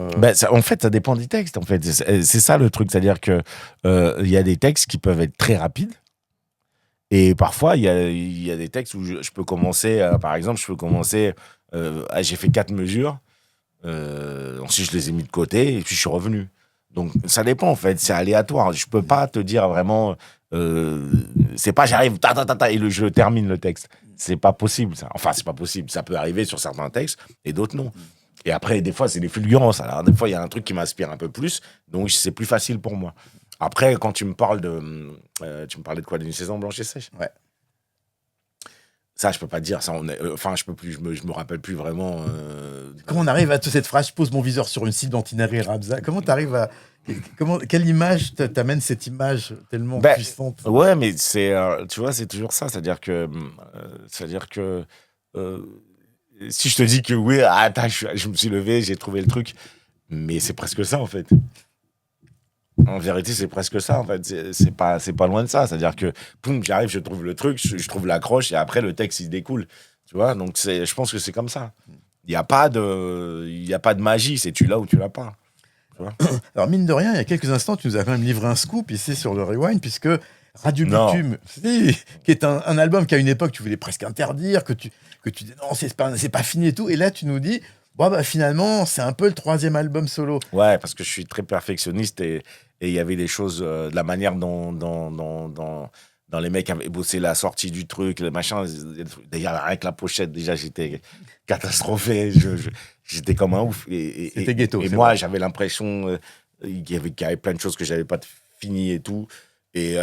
S3: En fait, ça dépend des textes. En fait, c'est ça le truc, c'est-à-dire que il y a des textes qui peuvent être très rapides. Et parfois, il y a des textes où je peux commencer, par exemple, j'ai fait 4 mesures, ensuite je les ai mis de côté, et puis je suis revenu. Donc, ça dépend, en fait, c'est aléatoire. Je peux pas te dire vraiment, c'est pas j'arrive, et je termine le texte. C'est pas possible, ça. Enfin, c'est pas possible. Ça peut arriver sur certains textes, et d'autres non. Et après, des fois, c'est des fulgurances. Alors, des fois, il y a un truc qui m'inspire un peu plus, donc c'est plus facile pour moi. Après, quand tu me parles tu me parlais de quoi, d'une Saison blanche et sèche?
S2: Ouais.
S3: Ça, je peux pas te dire. Ça, je peux plus. Je me rappelle plus vraiment.
S2: Comment on arrive à cette phrase? Je pose mon viseur sur une cible d'Antinari Rabza. Comment t'arrives à... Quelle image t'amène cette image tellement puissante?
S3: Ouais, mais c'est, tu vois, c'est toujours ça. C'est-à-dire que si je te dis que oui, attends, je me suis levé, j'ai trouvé le truc, mais c'est presque ça en fait. En vérité, c'est presque ça, en fait. C'est pas loin de ça. C'est-à-dire que, poum, j'arrive, je trouve le truc, je trouve l'accroche, et après, le texte, il découle. Tu vois? Donc, je pense que c'est comme ça. Il n'y a pas de magie. C'est tu l'as ou tu l'as pas. Tu vois?
S2: Alors, mine de rien, il y a quelques instants, tu nous as quand même livré un scoop ici sur le Rewind, puisque Radio Bitume, qui est un album qu'à une époque, tu voulais presque interdire, que tu dis non, c'est pas fini et tout. Et là, tu nous dis, finalement, c'est un peu le 3e album solo.
S3: Ouais, parce que je suis très perfectionniste et il y avait des choses, de la manière dont les mecs avaient bossé la sortie du truc, le machin. D'ailleurs, avec la pochette, déjà, j'étais catastrophé. J'étais comme un ouf.
S2: C'était ghetto.
S3: Et moi, j'avais l'impression qu'il y avait plein de choses que j'avais pas fini et tout. Et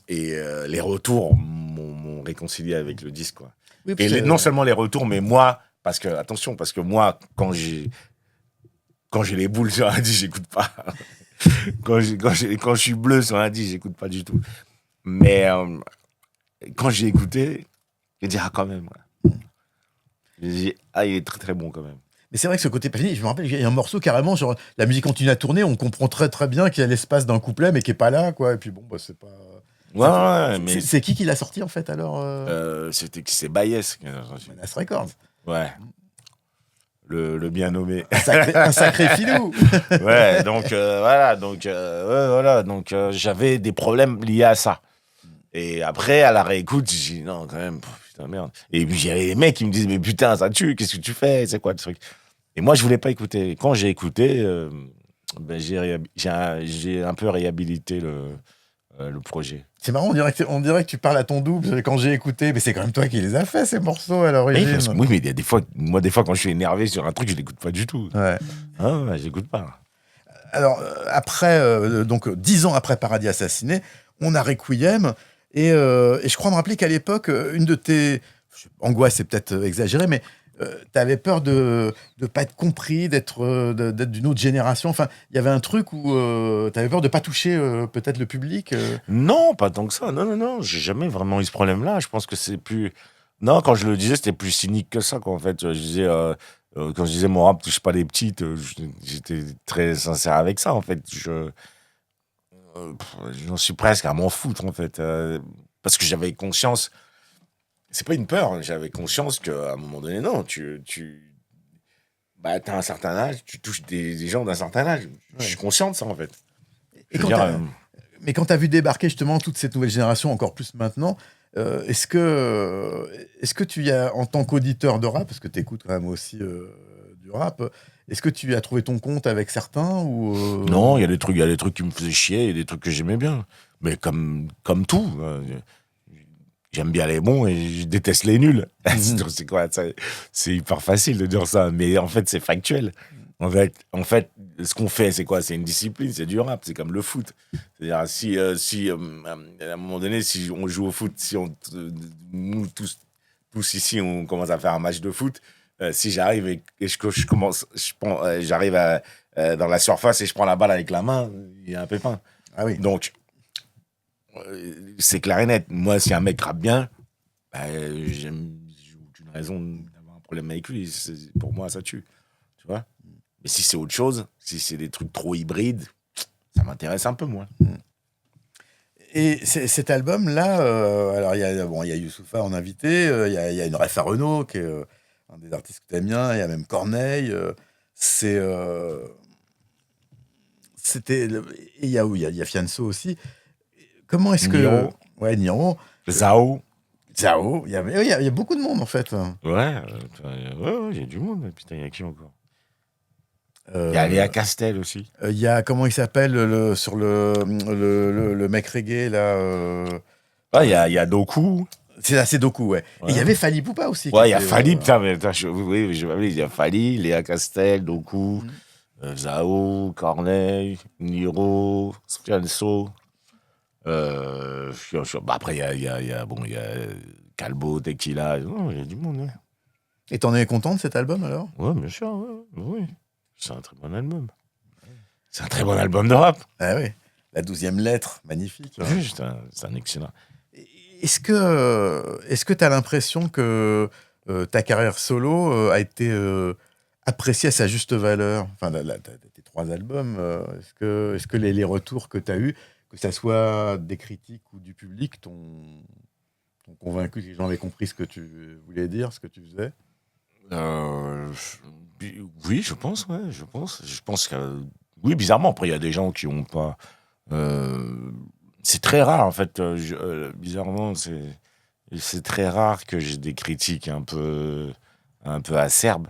S3: les retours m'ont réconcilié avec le disque, quoi. Oui, et non seulement les retours, mais moi... Parce que moi, quand j'ai les boules sur un disque, j'écoute pas. quand je suis bleu sur un disque, j'écoute pas du tout. Mais quand j'ai écouté, j'ai dit, quand même. J'ai dit, il est très très bon quand même.
S2: Mais c'est vrai que ce côté pas fini, je me rappelle, il y a un morceau carrément, genre, la musique continue à tourner, on comprend très très bien qu'il y a l'espace d'un couplet, mais qui est pas là, quoi. Et puis bon, c'est pas...
S3: Ouais, mais...
S2: C'est qui l'a sorti, en fait, alors
S3: c'est Baïs.
S2: Menace Records.
S3: Ouais. Le bien nommé.
S2: Un sacré filou.
S3: Ouais, donc voilà. Donc j'avais des problèmes liés à ça. Et après, à la réécoute, j'ai dit non, quand même, putain, merde. Et puis, j'avais des mecs qui me disent, mais putain, ça tue, qu'est-ce que tu fais? C'est quoi le truc? Et moi, je voulais pas écouter. Quand j'ai écouté, j'ai un peu réhabilité le projet.
S2: C'est marrant, on dirait que tu parles à ton double quand j'ai écouté, mais c'est quand même toi qui les as fait, ces morceaux, à l'origine.
S3: Oui, mais il y a des fois, quand je suis énervé sur un truc, je l'écoute pas du tout.
S2: Ouais.
S3: Ah, j'écoute pas.
S2: Alors, après, donc 10 ans après Paradis Assassiné, on a Requiem, et je crois me rappeler qu'à l'époque, une de tes angoisses, c'est peut-être exagéré, mais tu avais peur de ne pas être compris, d'être d'une autre génération. Enfin, il y avait un truc où tu avais peur de ne pas toucher peut-être le public.
S3: Non, pas tant que ça. Non. J'ai jamais vraiment eu ce problème-là. Je pense que c'est plus. Non, quand je le disais, c'était plus cynique que ça, quoi. En fait, je disais, quand je disais mon rap touche pas les petites, j'étais très sincère avec ça, en fait. J'en suis presque à m'en foutre, en fait. Parce que j'avais conscience. C'est pas une peur, hein, j'avais conscience qu'à un moment donné, non, t'as un certain âge, tu touches des gens d'un certain âge. Je suis conscient de ça, en fait.
S2: Mais quand tu as vu débarquer justement toute cette nouvelle génération, encore plus maintenant, est-ce que tu y as, en tant qu'auditeur de rap, parce que tu écoutes quand même aussi du rap, est-ce que tu as trouvé ton compte avec certains ou
S3: Non, il y a des trucs qui me faisaient chier, il y a des trucs que j'aimais bien. Mais comme tout, j'aime bien les bons et je déteste les nuls. C'est quoi, c'est hyper facile de dire ça, mais en fait, c'est factuel. En fait, ce qu'on fait, c'est quoi? C'est une discipline, c'est du rap, c'est comme le foot. C'est-à-dire, si à un moment donné, si on joue au foot, si nous tous ici, on commence à faire un match de foot, si j'arrive et j'arrive dans la surface et je prends la balle avec la main, il y a un pépin.
S2: Ah oui.
S3: Donc, c'est clair et net. Moi, si un mec rappe bien, j'ai aucune raison d'avoir un problème avec lui. Pour moi, ça tue. Tu vois? Mais si c'est autre chose, si c'est des trucs trop hybrides, ça m'intéresse un peu moins.
S2: Et cet album-là, alors il y a Youssoupha en invité, il y a une ref à Renaud, qui est un des artistes que tu aimes bien, il y a même Corneille. Il y a Fianso aussi. Comment est-ce que...
S3: Niro.
S2: Ouais, Niro.
S3: Zao.
S2: Il y a beaucoup de monde, en fait.
S3: Ouais, il y a du monde. Putain, il y a qui encore? Il y a Léa Castel aussi.
S2: Il y a, comment il s'appelle, sur le mec reggae, là
S3: Ouais, il y a Doku.
S2: C'est Doku, ouais. Et il y avait Fally Poupa aussi.
S3: Ouais, il y a Fally, putain, mais il y a Fally, Léa Castel, Doku, Zao, Corneille, Niro, Fianso. Après, il y a Calbo, Tequila. Il y a du monde, ouais.
S2: Et t'en es content de cet album, alors?
S3: Ouais, bien sûr, oui. C'est un très bon album. C'est un très bon album de rap.
S2: Ah oui. La 12e lettre, magnifique.
S3: Oui, c'est un excellent.
S2: Est-ce que tu as l'impression que ta carrière solo a été appréciée à sa juste valeur? Enfin, tes 3 albums, est-ce que les retours que tu as eus, que ça soit des critiques ou du public, t'ont convaincu que les gens avaient compris ce que tu voulais dire, ce que tu faisais?
S3: Oui, je pense, ouais, je pense que oui, bizarrement. Après, il y a des gens qui ont pas. C'est très rare, en fait. Bizarrement, c'est très rare que j'ai des critiques un peu acerbes.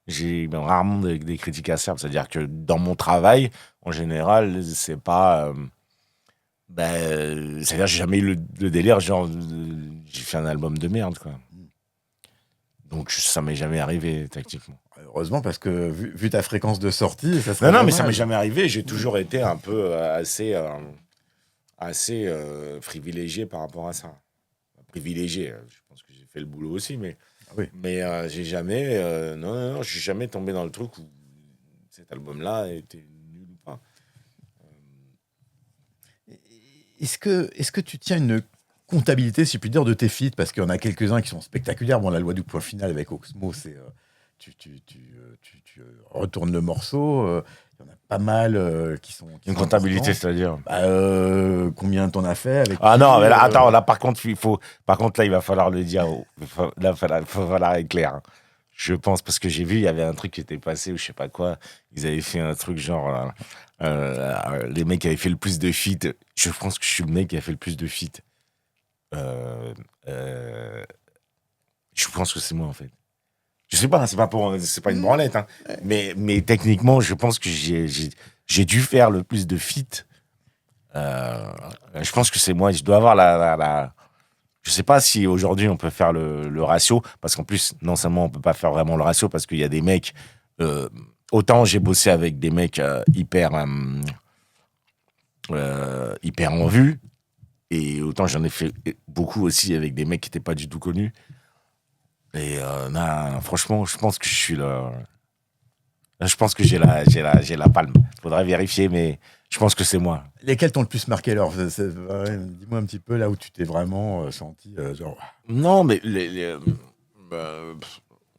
S3: J'ai rarement des critiques acerbes. C'est-à-dire que dans mon travail, en général, c'est pas. C'est-à-dire que j'ai jamais eu le délire, genre, j'ai fait un album de merde, quoi. Donc, ça m'est jamais arrivé, tactiquement.
S2: Heureusement, parce que vu ta fréquence de sortie, ça serait
S3: Non, mais
S2: dommage.
S3: ça m'est jamais arrivé. J'ai toujours été un peu assez privilégié par rapport à ça. Privilégié, je pense que j'ai fait le boulot aussi, mais,
S2: oui.
S3: Mais j'ai jamais... non, je suis jamais tombé dans le truc où cet album-là était nul ou pas.
S2: Est-ce que tu tiens une comptabilité, si je puis dire, de tes feats? Parce qu'il y en a quelques-uns qui sont spectaculaires. Bon, la loi du point final avec Oxmo, c'est... Tu retournes le morceau. Il y en a pas mal qui sont...
S3: Une comptabilité, c'est-à-dire
S2: combien t'en as fait avec
S3: non, mais là, attends, là, par contre, là, il va falloir le dire. Là, il va falloir être clair. Je pense, parce que j'ai vu, il y avait un truc qui était passé, ou je sais pas quoi. Ils avaient fait un truc genre... les mecs qui avaient fait le plus de feats. Je pense que je suis le mec qui a fait le plus de feats. je pense que c'est moi, en fait. Je sais pas, c'est pas une branlette, hein. Mais techniquement, je pense que j'ai dû faire le plus de feats. Je pense que c'est moi. Je dois avoir je sais pas si aujourd'hui on peut faire le ratio, parce qu'en plus, non seulement on peut pas faire vraiment le ratio, parce qu'il y a des mecs. Autant j'ai bossé avec des mecs hyper en vue, et autant j'en ai fait beaucoup aussi avec des mecs qui étaient pas du tout connus. Et franchement, je pense que je suis là. Je pense que j'ai la palme. Faudrait vérifier, mais je pense que c'est moi.
S2: Lesquels t'ont le plus marqué alors? Dis-moi un petit peu là où tu t'es vraiment senti genre.
S3: Non, mais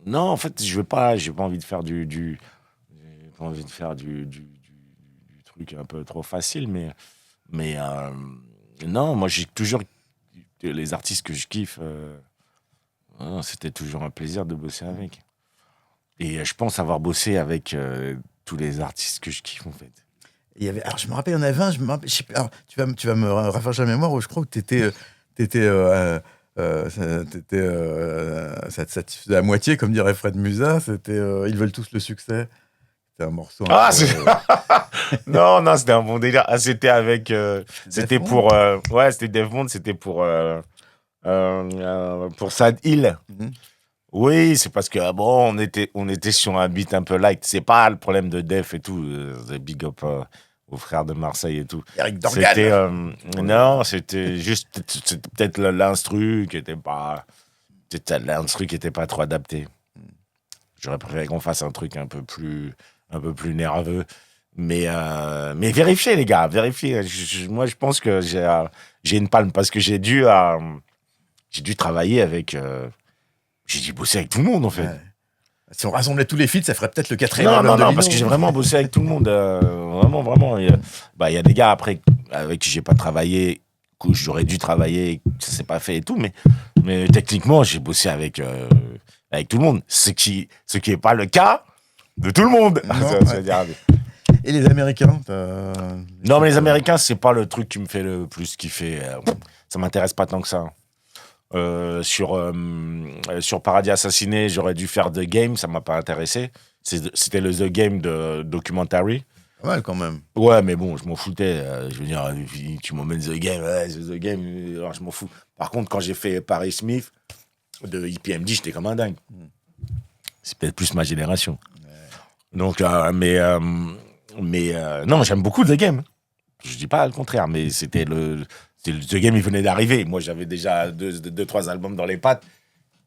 S3: non, en fait, j'ai pas envie de faire j'ai pas envie de faire du truc un peu trop facile, mais non, moi j'ai toujours les artistes que je kiffe. C'était toujours un plaisir de bosser avec. Et je pense avoir bossé avec tous les artistes que je kiffe, en fait.
S2: Alors, je me rappelle, il y en avait un, je sais pas, alors, tu vas me rafraîchir la mémoire, où je crois que ça te satisfaisait à moitié, comme dirait Fred Musa, c'était Ils veulent tous le succès. C'était un morceau.
S3: Non, c'était un bon délire. Ah, c'était avec. C'était pour. C'était Def Bond, c'était pour Sad Hill.
S2: Mhm.
S3: Oui, c'est parce que on était sur un beat un peu light. C'est pas le problème de Def et tout. Big up aux frères de Marseille et tout.
S2: Eric Dorgan.
S3: Non, c'était juste peut-être l'instru qui était pas. Peut-être l'instru qui était pas trop adapté. J'aurais préféré qu'on fasse un truc un peu plus nerveux. Mais vérifiez, les gars, vérifiez. Moi, je pense que j'ai une palme parce que j'ai dû travailler avec. J'ai dû bosser avec tout le monde, en fait.
S2: Ouais. Si on rassemblait tous les feats, ça ferait peut-être le 4e album.
S3: Non, parce que j'ai vraiment bossé avec tout le monde. Vraiment. Il y a des gars après avec qui j'ai pas travaillé, que j'aurais dû travailler, ça s'est pas fait et tout. Mais techniquement, j'ai bossé avec tout le monde. Ce qui est pas le cas de tout le monde.
S2: Et les Américains
S3: Non, mais les Américains, c'est pas le truc qui me fait le plus kiffer. Ça m'intéresse pas tant que ça. Sur Paradis Assassiné, j'aurais dû faire The Game, ça m'a pas intéressé. C'était le The Game de Documentary.
S2: Pas mal quand même.
S3: Ouais, mais bon, je m'en foutais. Je veux dire, tu m'emmènes The Game, ouais, c'est The Game, alors je m'en fous. Par contre, quand j'ai fait Paris Smith de EPMD, j'étais comme un dingue. C'est peut-être plus ma génération. Ouais. Donc, non, j'aime beaucoup The Game. Je dis pas le contraire, mais c'était The Game, il venait d'arriver. Moi, j'avais déjà 2-3 albums dans les pattes.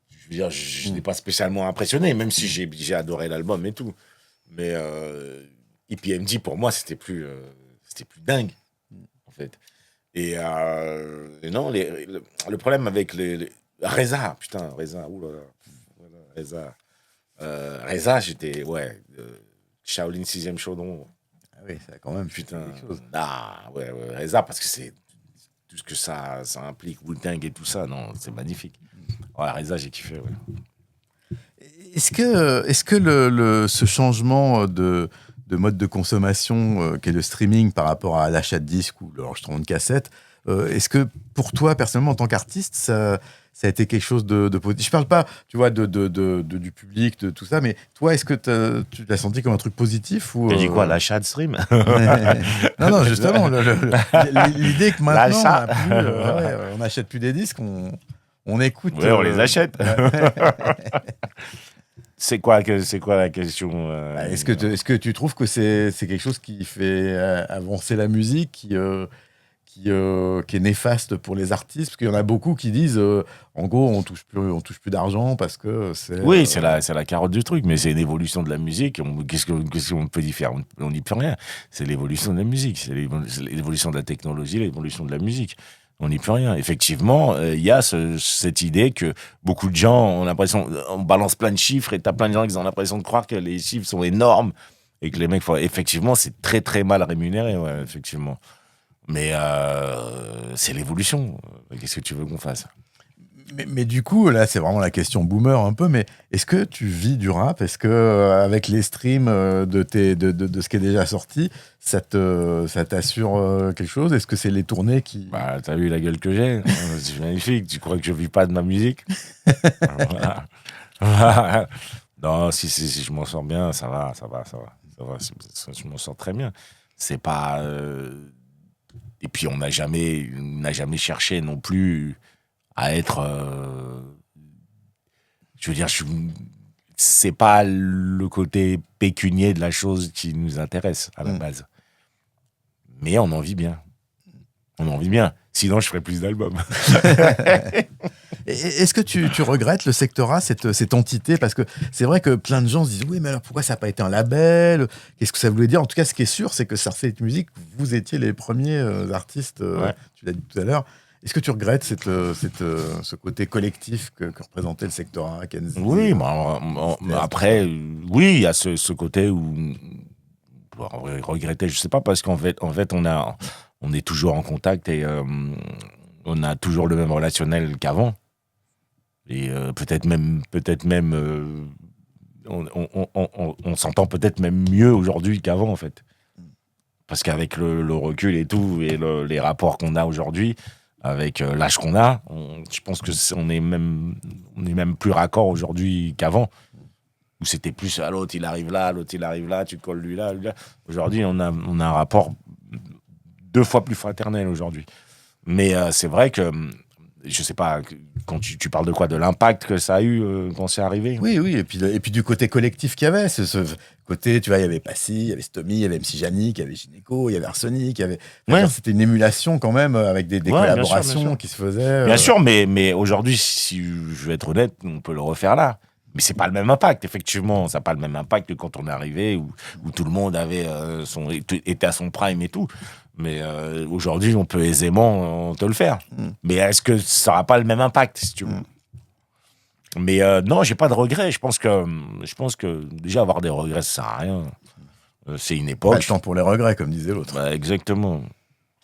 S3: Je veux dire, je n'étais pas spécialement impressionné, même si j'ai adoré l'album et tout. Mais EPMD, pour moi, c'était plus dingue, en fait. Et non, le problème avec Reza, oulala, Reza, j'étais, Shaolin 6e Chaudron.
S2: Ah oui, ça a quand même
S3: putain. Quelque chose. Reza, parce que c'est tout ce que ça implique, Wu-Tang et tout ça, non, c'est magnifique. Ouais, Reza, j'ai kiffé, ouais.
S2: Est-ce que ce changement de mode de consommation qu'est le streaming par rapport à l'achat de disques ou l'enregistrement de cassettes, est-ce que pour toi, personnellement, en tant qu'artiste, ça a été quelque chose de positif? Je parle pas, tu vois, du public, de tout ça, mais toi, est-ce que tu l'as senti comme un truc positif ou
S3: t'as dit quoi, l'achat de stream?
S2: Non, justement, l'idée que maintenant, on n'achète plus des disques, on écoute.
S3: Ouais, on les achète. C'est quoi la question
S2: Est-ce que tu trouves que c'est quelque chose qui fait avancer la musique, qui est néfaste pour les artistes? Parce qu'il y en a beaucoup qui disent, en gros, on touche plus d'argent parce que c'est...
S3: Oui, c'est la carotte du truc, mais c'est une évolution de la musique. Qu'est-ce qu'on peut y faire? On n'y peut rien. C'est l'évolution de la musique, c'est l'évolution de la technologie, l'évolution de la musique. On n'y peut rien. Effectivement, il y a cette idée que beaucoup de gens ont l'impression, on balance plein de chiffres et t'as plein de gens qui ont l'impression de croire que les chiffres sont énormes et que les mecs effectivement, c'est très très mal rémunéré, ouais, effectivement. Mais c'est l'évolution. Qu'est-ce que tu veux qu'on fasse?
S2: Mais du coup, là, c'est vraiment la question boomer un peu, mais est-ce que tu vis du rap? Est-ce que, avec les streams de ce qui est déjà sorti, ça t'assure quelque chose? Est-ce que c'est les tournées qui...
S3: Bah, t'as vu la gueule que j'ai? C'est magnifique. Tu crois que je vis pas de ma musique? Voilà. Non, si, je m'en sors bien, ça va. Je m'en sors très bien. C'est pas... Et puis, on n'a jamais cherché non plus à être... Je veux dire, c'est pas le côté pécunier de la chose qui nous intéresse à la base. Mais on en vit bien. Sinon, je ferais plus d'albums.
S2: Est-ce que tu regrettes le Sectora, cette entité? Parce que c'est vrai que plein de gens se disent oui, mais alors pourquoi ça n'a pas été un label? Qu'est-ce que ça voulait dire? En tout cas, ce qui est sûr, c'est que Sarcellite Music, vous étiez les premiers artistes, tu l'as dit tout à l'heure. Est-ce que tu regrettes ce côté collectif que représentait le Sectora, Kenzie?
S3: Oui, après, oui, il y a ce côté où regretter, je sais pas, parce qu'en fait, on est toujours en contact et on a toujours le même relationnel qu'avant. Et peut-être même on s'entend peut-être même mieux aujourd'hui qu'avant, en fait. Parce qu'avec le recul et tout, et les rapports qu'on a aujourd'hui, avec l'âge qu'on a, je pense que on est même plus raccord aujourd'hui qu'avant. Où c'était plus l'autre il arrive là, tu colles lui là. Aujourd'hui, on a un rapport 2 fois plus fraternel aujourd'hui. Mais c'est vrai que, je sais pas, quand tu parles de quoi? De l'impact que ça a eu quand c'est arrivé?
S2: Oui, et puis du côté collectif qu'il y avait, ce côté, tu vois, il y avait Passy, il y avait Stomy, il y avait MC Yannick, il y avait Gynéco, il y avait Arsenic, il y avait...
S3: Ouais.
S2: C'était une émulation quand même, avec des collaborations bien sûr. Qui se faisaient.
S3: Bien sûr, mais aujourd'hui, si je veux être honnête, on peut le refaire là. Mais c'est pas le même impact, effectivement. Ça n'a pas le même impact que quand on est arrivé, où tout le monde avait était à son prime et tout. Mais aujourd'hui, on peut aisément te le faire. Mais est-ce que ça n'aura pas le même impact, si tu veux? Mais non, j'ai pas de regrets. Je pense que déjà avoir des regrets, ça sert à rien. C'est une époque.
S2: Pas le temps pour les regrets, comme disait l'autre.
S3: Bah, exactement.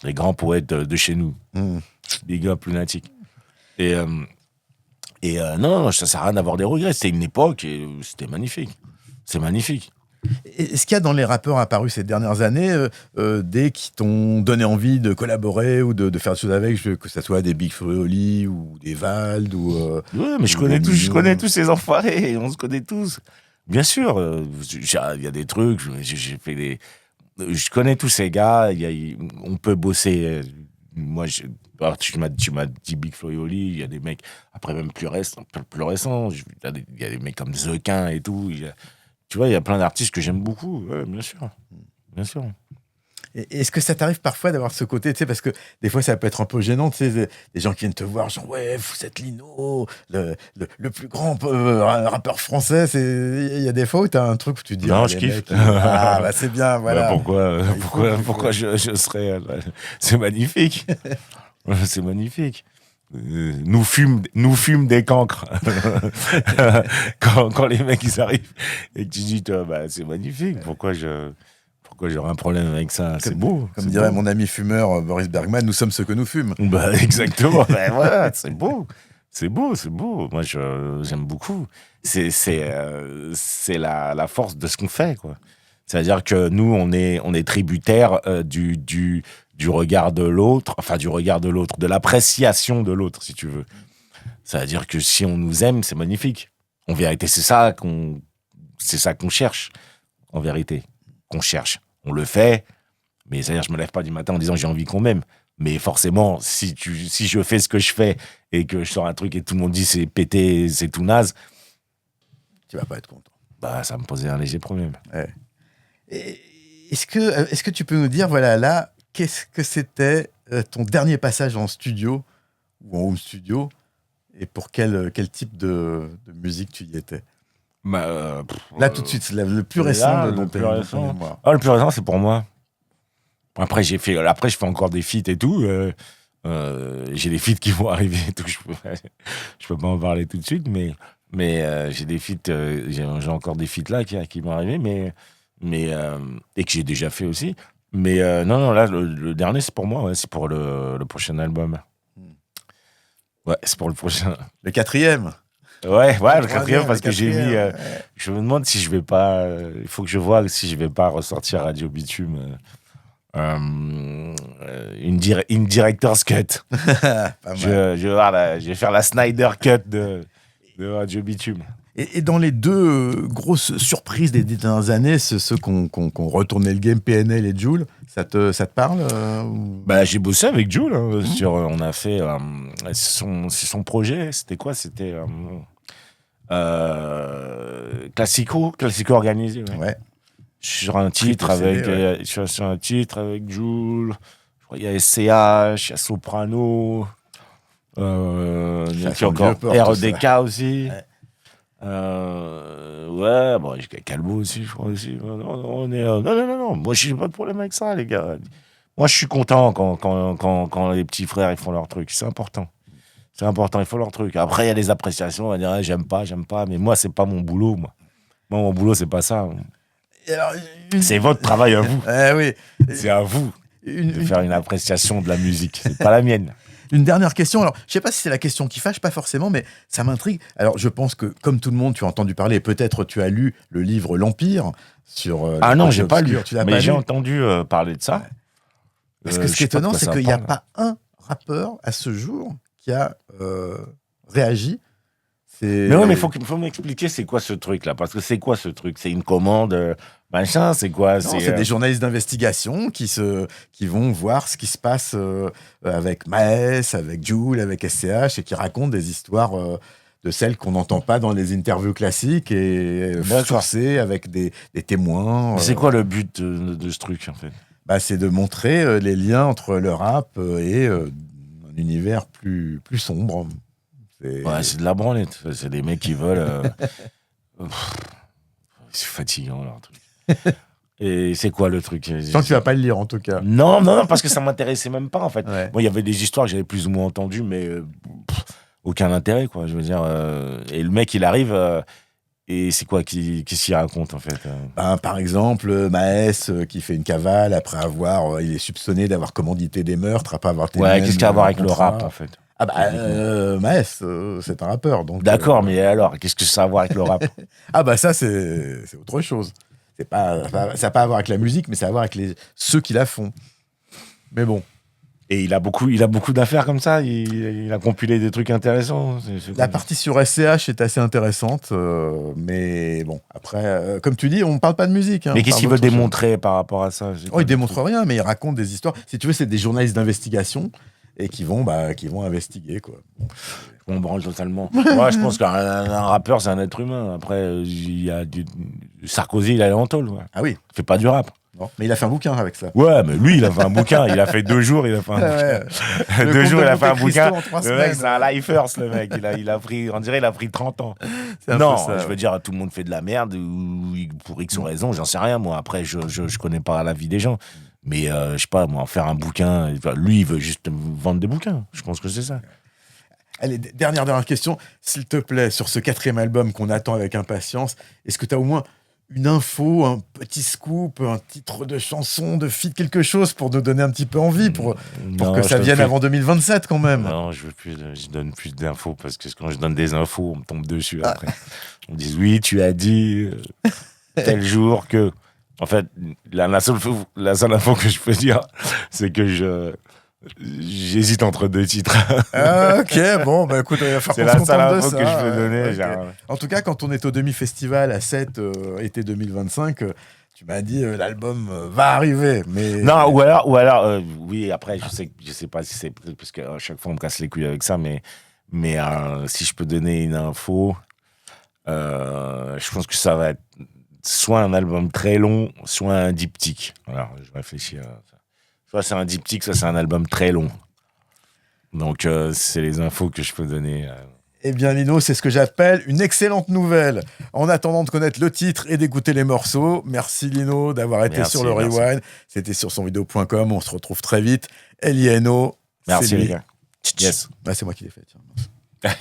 S3: Les grands poètes de chez nous. Big up, lunatique. Et non, ça sert à rien d'avoir des regrets. C'était une époque et c'était magnifique. C'est magnifique.
S2: Est-ce qu'il y a dans les rappeurs apparus ces dernières années des qui t'ont donné envie de collaborer ou de faire des choses avec, que ce soit des Big Flo et Oli ou des Vald ou
S3: ouais, mais je connais tous ces enfoirés. On se connaît tous. Bien sûr, il y a des trucs. J'ai fait des. Je connais tous ces gars. On peut bosser. Moi, tu m'as dit Big Flo et Oli, il y a des mecs, après même plus récents, il y a des mecs comme Zequin et tout. Tu vois, il y a plein d'artistes que j'aime beaucoup, ouais, bien sûr. Bien sûr.
S2: Est-ce que ça t'arrive parfois d'avoir ce côté, tu sais, parce que des fois ça peut être un peu gênant, tu sais, des gens qui viennent te voir, genre ouais, vous êtes Lino, le plus grand rappeur français, il y a des fois où t'as un truc où tu te dis,
S3: non,
S2: ah,
S3: je kiffe.
S2: Bah, c'est bien, voilà.
S3: Pourquoi je serais... C'est magnifique. C'est magnifique. Nous fume des cancres. quand les mecs ils arrivent et que tu dis, bah, c'est magnifique, pourquoi j'aurais un problème avec ça? C'est beau.
S2: Comme dirait mon ami fumeur Boris Bergman, nous sommes ce que nous fûmes.
S3: Bah, exactement. Ben, voilà, c'est beau. C'est beau. Moi, j'aime beaucoup. C'est la force de ce qu'on fait, quoi. C'est-à-dire que nous, on est tributaire du regard de l'autre, enfin du regard de l'autre, de l'appréciation de l'autre, si tu veux. C'est-à-dire que si on nous aime, c'est magnifique. En vérité, c'est ça qu'on cherche. En vérité, qu'on cherche. On le fait, mais c'est-à-dire je me lève pas du matin en disant j'ai envie qu'on m'aime. Mais forcément, si je fais ce que je fais et que je sors un truc et tout le monde dit c'est pété, c'est tout naze,
S2: tu vas pas être content.
S3: Bah, ça me posait un léger problème.
S2: Ouais. Est-ce que tu peux nous dire, voilà, là, qu'est-ce que c'était ton dernier passage en studio ou en home studio et pour quel type de musique tu y étais?
S3: Bah,
S2: là, tout de suite, le plus récent de
S3: le plus récent. Le plus récent, c'est pour moi. Après, je fais encore des feats et tout. J'ai des feats qui vont arriver et tout. Je peux pas en parler tout de suite, mais j'ai des feats, j'ai encore des feats là qui vont arriver, mais et que j'ai déjà fait aussi. Mais non, là, le dernier, c'est pour moi, ouais, c'est pour le prochain album. Ouais, c'est pour le prochain.
S2: Le 4e.
S3: Ouais, le
S2: troisième,
S3: 4e, parce que j'ai mis.
S2: ouais.
S3: Je me demande si je vais pas. Il faut que je vois si je vais pas ressortir Radio Bitume. Une director's cut.
S2: Pas mal.
S3: Je vais faire la Snyder cut de Radio Bitume.
S2: Et dans les deux grosses surprises des dernières années, ceux qui ont retourné le game, PNL et Jul, ça te parle
S3: Bah, j'ai bossé avec Jul. On a fait son projet. C'était quoi? C'était classico organisé.
S2: Ouais.
S3: Sur un titre avec Jul. Je crois qu'il y a SCH, il y a Soprano. Il y a encore RDK aussi. Ouais, bon, j'ai Calbo aussi, je crois aussi. Non. Moi, j'ai pas de problème avec ça, les gars. Moi, je suis content quand les petits frères ils font leur truc. C'est important. Ils font leur truc. Après, il y a des appréciations. On va dire, j'aime pas. Mais moi, c'est pas mon boulot, moi. Moi, mon boulot, c'est pas ça.
S2: Alors,
S3: C'est votre travail à vous.
S2: Oui.
S3: C'est à vous de faire une appréciation de la musique. C'est pas la mienne.
S2: Une dernière question. Alors, je sais pas si c'est la question qui fâche, pas forcément, mais ça m'intrigue. Alors, je pense que, comme tout le monde, tu as entendu parler, peut-être tu as lu le livre L'Empire sur.
S3: Ah non, j'ai pas lu.
S2: Tu l'as
S3: mais
S2: pas
S3: j'ai
S2: lu.
S3: entendu parler de ça.
S2: Parce que ce qui est étonnant, c'est qu'il n'y a pas un rappeur à ce jour qui a réagi.
S3: Mais ouais, mais faut m'expliquer c'est quoi ce truc-là. Parce que c'est quoi ce truc? C'est une commande, machin, c'est quoi?
S2: Non, c'est des journalistes d'investigation qui vont voir ce qui se passe avec Maes, avec Jul, avec SCH et qui racontent des histoires de celles qu'on n'entend pas dans les interviews classiques et sourcées avec des témoins.
S3: Mais c'est quoi le but de ce truc, en fait?
S2: C'est de montrer les liens entre le rap et un univers plus sombre.
S3: C'est de la branlette. C'est des mecs qui veulent. C'est fatigant, leur truc. Et c'est quoi le truc?
S2: Je sens que tu vas pas le lire, en tout cas.
S3: Non, parce que ça m'intéressait même pas, en fait.
S2: Ouais.
S3: Moi, il y avait des histoires que j'avais plus ou moins entendues, mais aucun intérêt, quoi. Je veux dire. Et le mec, il arrive. Et c'est quoi qu'est-ce qu'il raconte, en fait?
S2: Par exemple, Maes qui fait une cavale après avoir. Il est soupçonné d'avoir commandité des meurtres, après avoir été.
S3: Ouais, qu'est-ce qu'il y a à voir avec le rap, en fait?
S2: Maes, c'est un rappeur. Donc,
S3: d'accord, mais alors, qu'est-ce que ça a à voir avec le rap?
S2: Ça, c'est autre chose. Ça n'a pas à voir avec la musique, mais ça a à voir avec ceux qui la font. Mais bon.
S3: Et il a beaucoup d'affaires comme ça. Il a compilé des trucs intéressants.
S2: La partie sur SCH est assez intéressante, mais bon, après, comme tu dis, on ne parle pas de musique.
S3: Mais qu'est-ce qu'il veut démontrer par rapport à ça?
S2: Il démontre rien, mais il raconte des histoires. Si tu veux, c'est des journalistes d'investigation et qui vont investiguer, quoi.
S3: On branle totalement. Moi, je pense qu'un rappeur, c'est un être humain. Après, il y a Sarkozy, il allait en tôle. Ouais.
S2: Ah oui.
S3: Il fait pas du rap.
S2: Non, mais il a fait un bouquin avec ça.
S3: Ouais, mais lui, il a fait un bouquin. Il a fait 2 jours, il a fait un bouquin. 2 jours, il a fait un bouquin. Le mec, c'est un lifers, le mec. Il a pris, on dirait, il a pris 30 ans. Non, je veux dire, tout le monde fait de la merde, ou pour X raison, j'en sais rien, moi. Après, je connais pas la vie des gens. Mais, je sais pas, moi, faire un bouquin, lui, il veut juste vendre des bouquins. Je pense que c'est ça.
S2: Allez, dernière question. S'il te plaît, sur ce 4e album qu'on attend avec impatience, est-ce que tu as au moins une info, un petit scoop, un titre de chanson, de feat, quelque chose pour nous donner un petit peu envie, pour que ça vienne avant 2027 quand même?
S3: Non, je donne plus d'infos parce que quand je donne des infos, on me tombe dessus après. On me dit oui, tu as dit tel jour que... En fait, la seule info que je peux dire, c'est que j'hésite entre 2 titres.
S2: Ok, bon, écoute, il va falloir
S3: c'est
S2: qu'on se
S3: la seule
S2: contente de
S3: info
S2: ça.
S3: que je peux donner.
S2: Okay.
S3: Genre...
S2: En tout cas, quand on est au demi-festival à 7, été 2025, tu m'as dit l'album va arriver. Mais...
S3: Non, ou alors oui, après, je sais pas si c'est parce qu'à chaque fois on me casse les couilles avec ça, mais si je peux donner une info, je pense que ça va être soit un album très long, soit un diptyque. Voilà, je réfléchis à ça. Soit c'est un diptyque, soit c'est un album très long. Donc, c'est les infos que je peux donner.
S2: Eh bien, Lino, c'est ce que j'appelle une excellente nouvelle. En attendant de connaître le titre et d'écouter les morceaux, merci Lino d'avoir été sur le Rewind. C'était sur sonvideo.com. On se retrouve très vite. Eliano.
S3: Merci les gars. Yes.
S2: C'est moi qui l'ai fait. Tiens.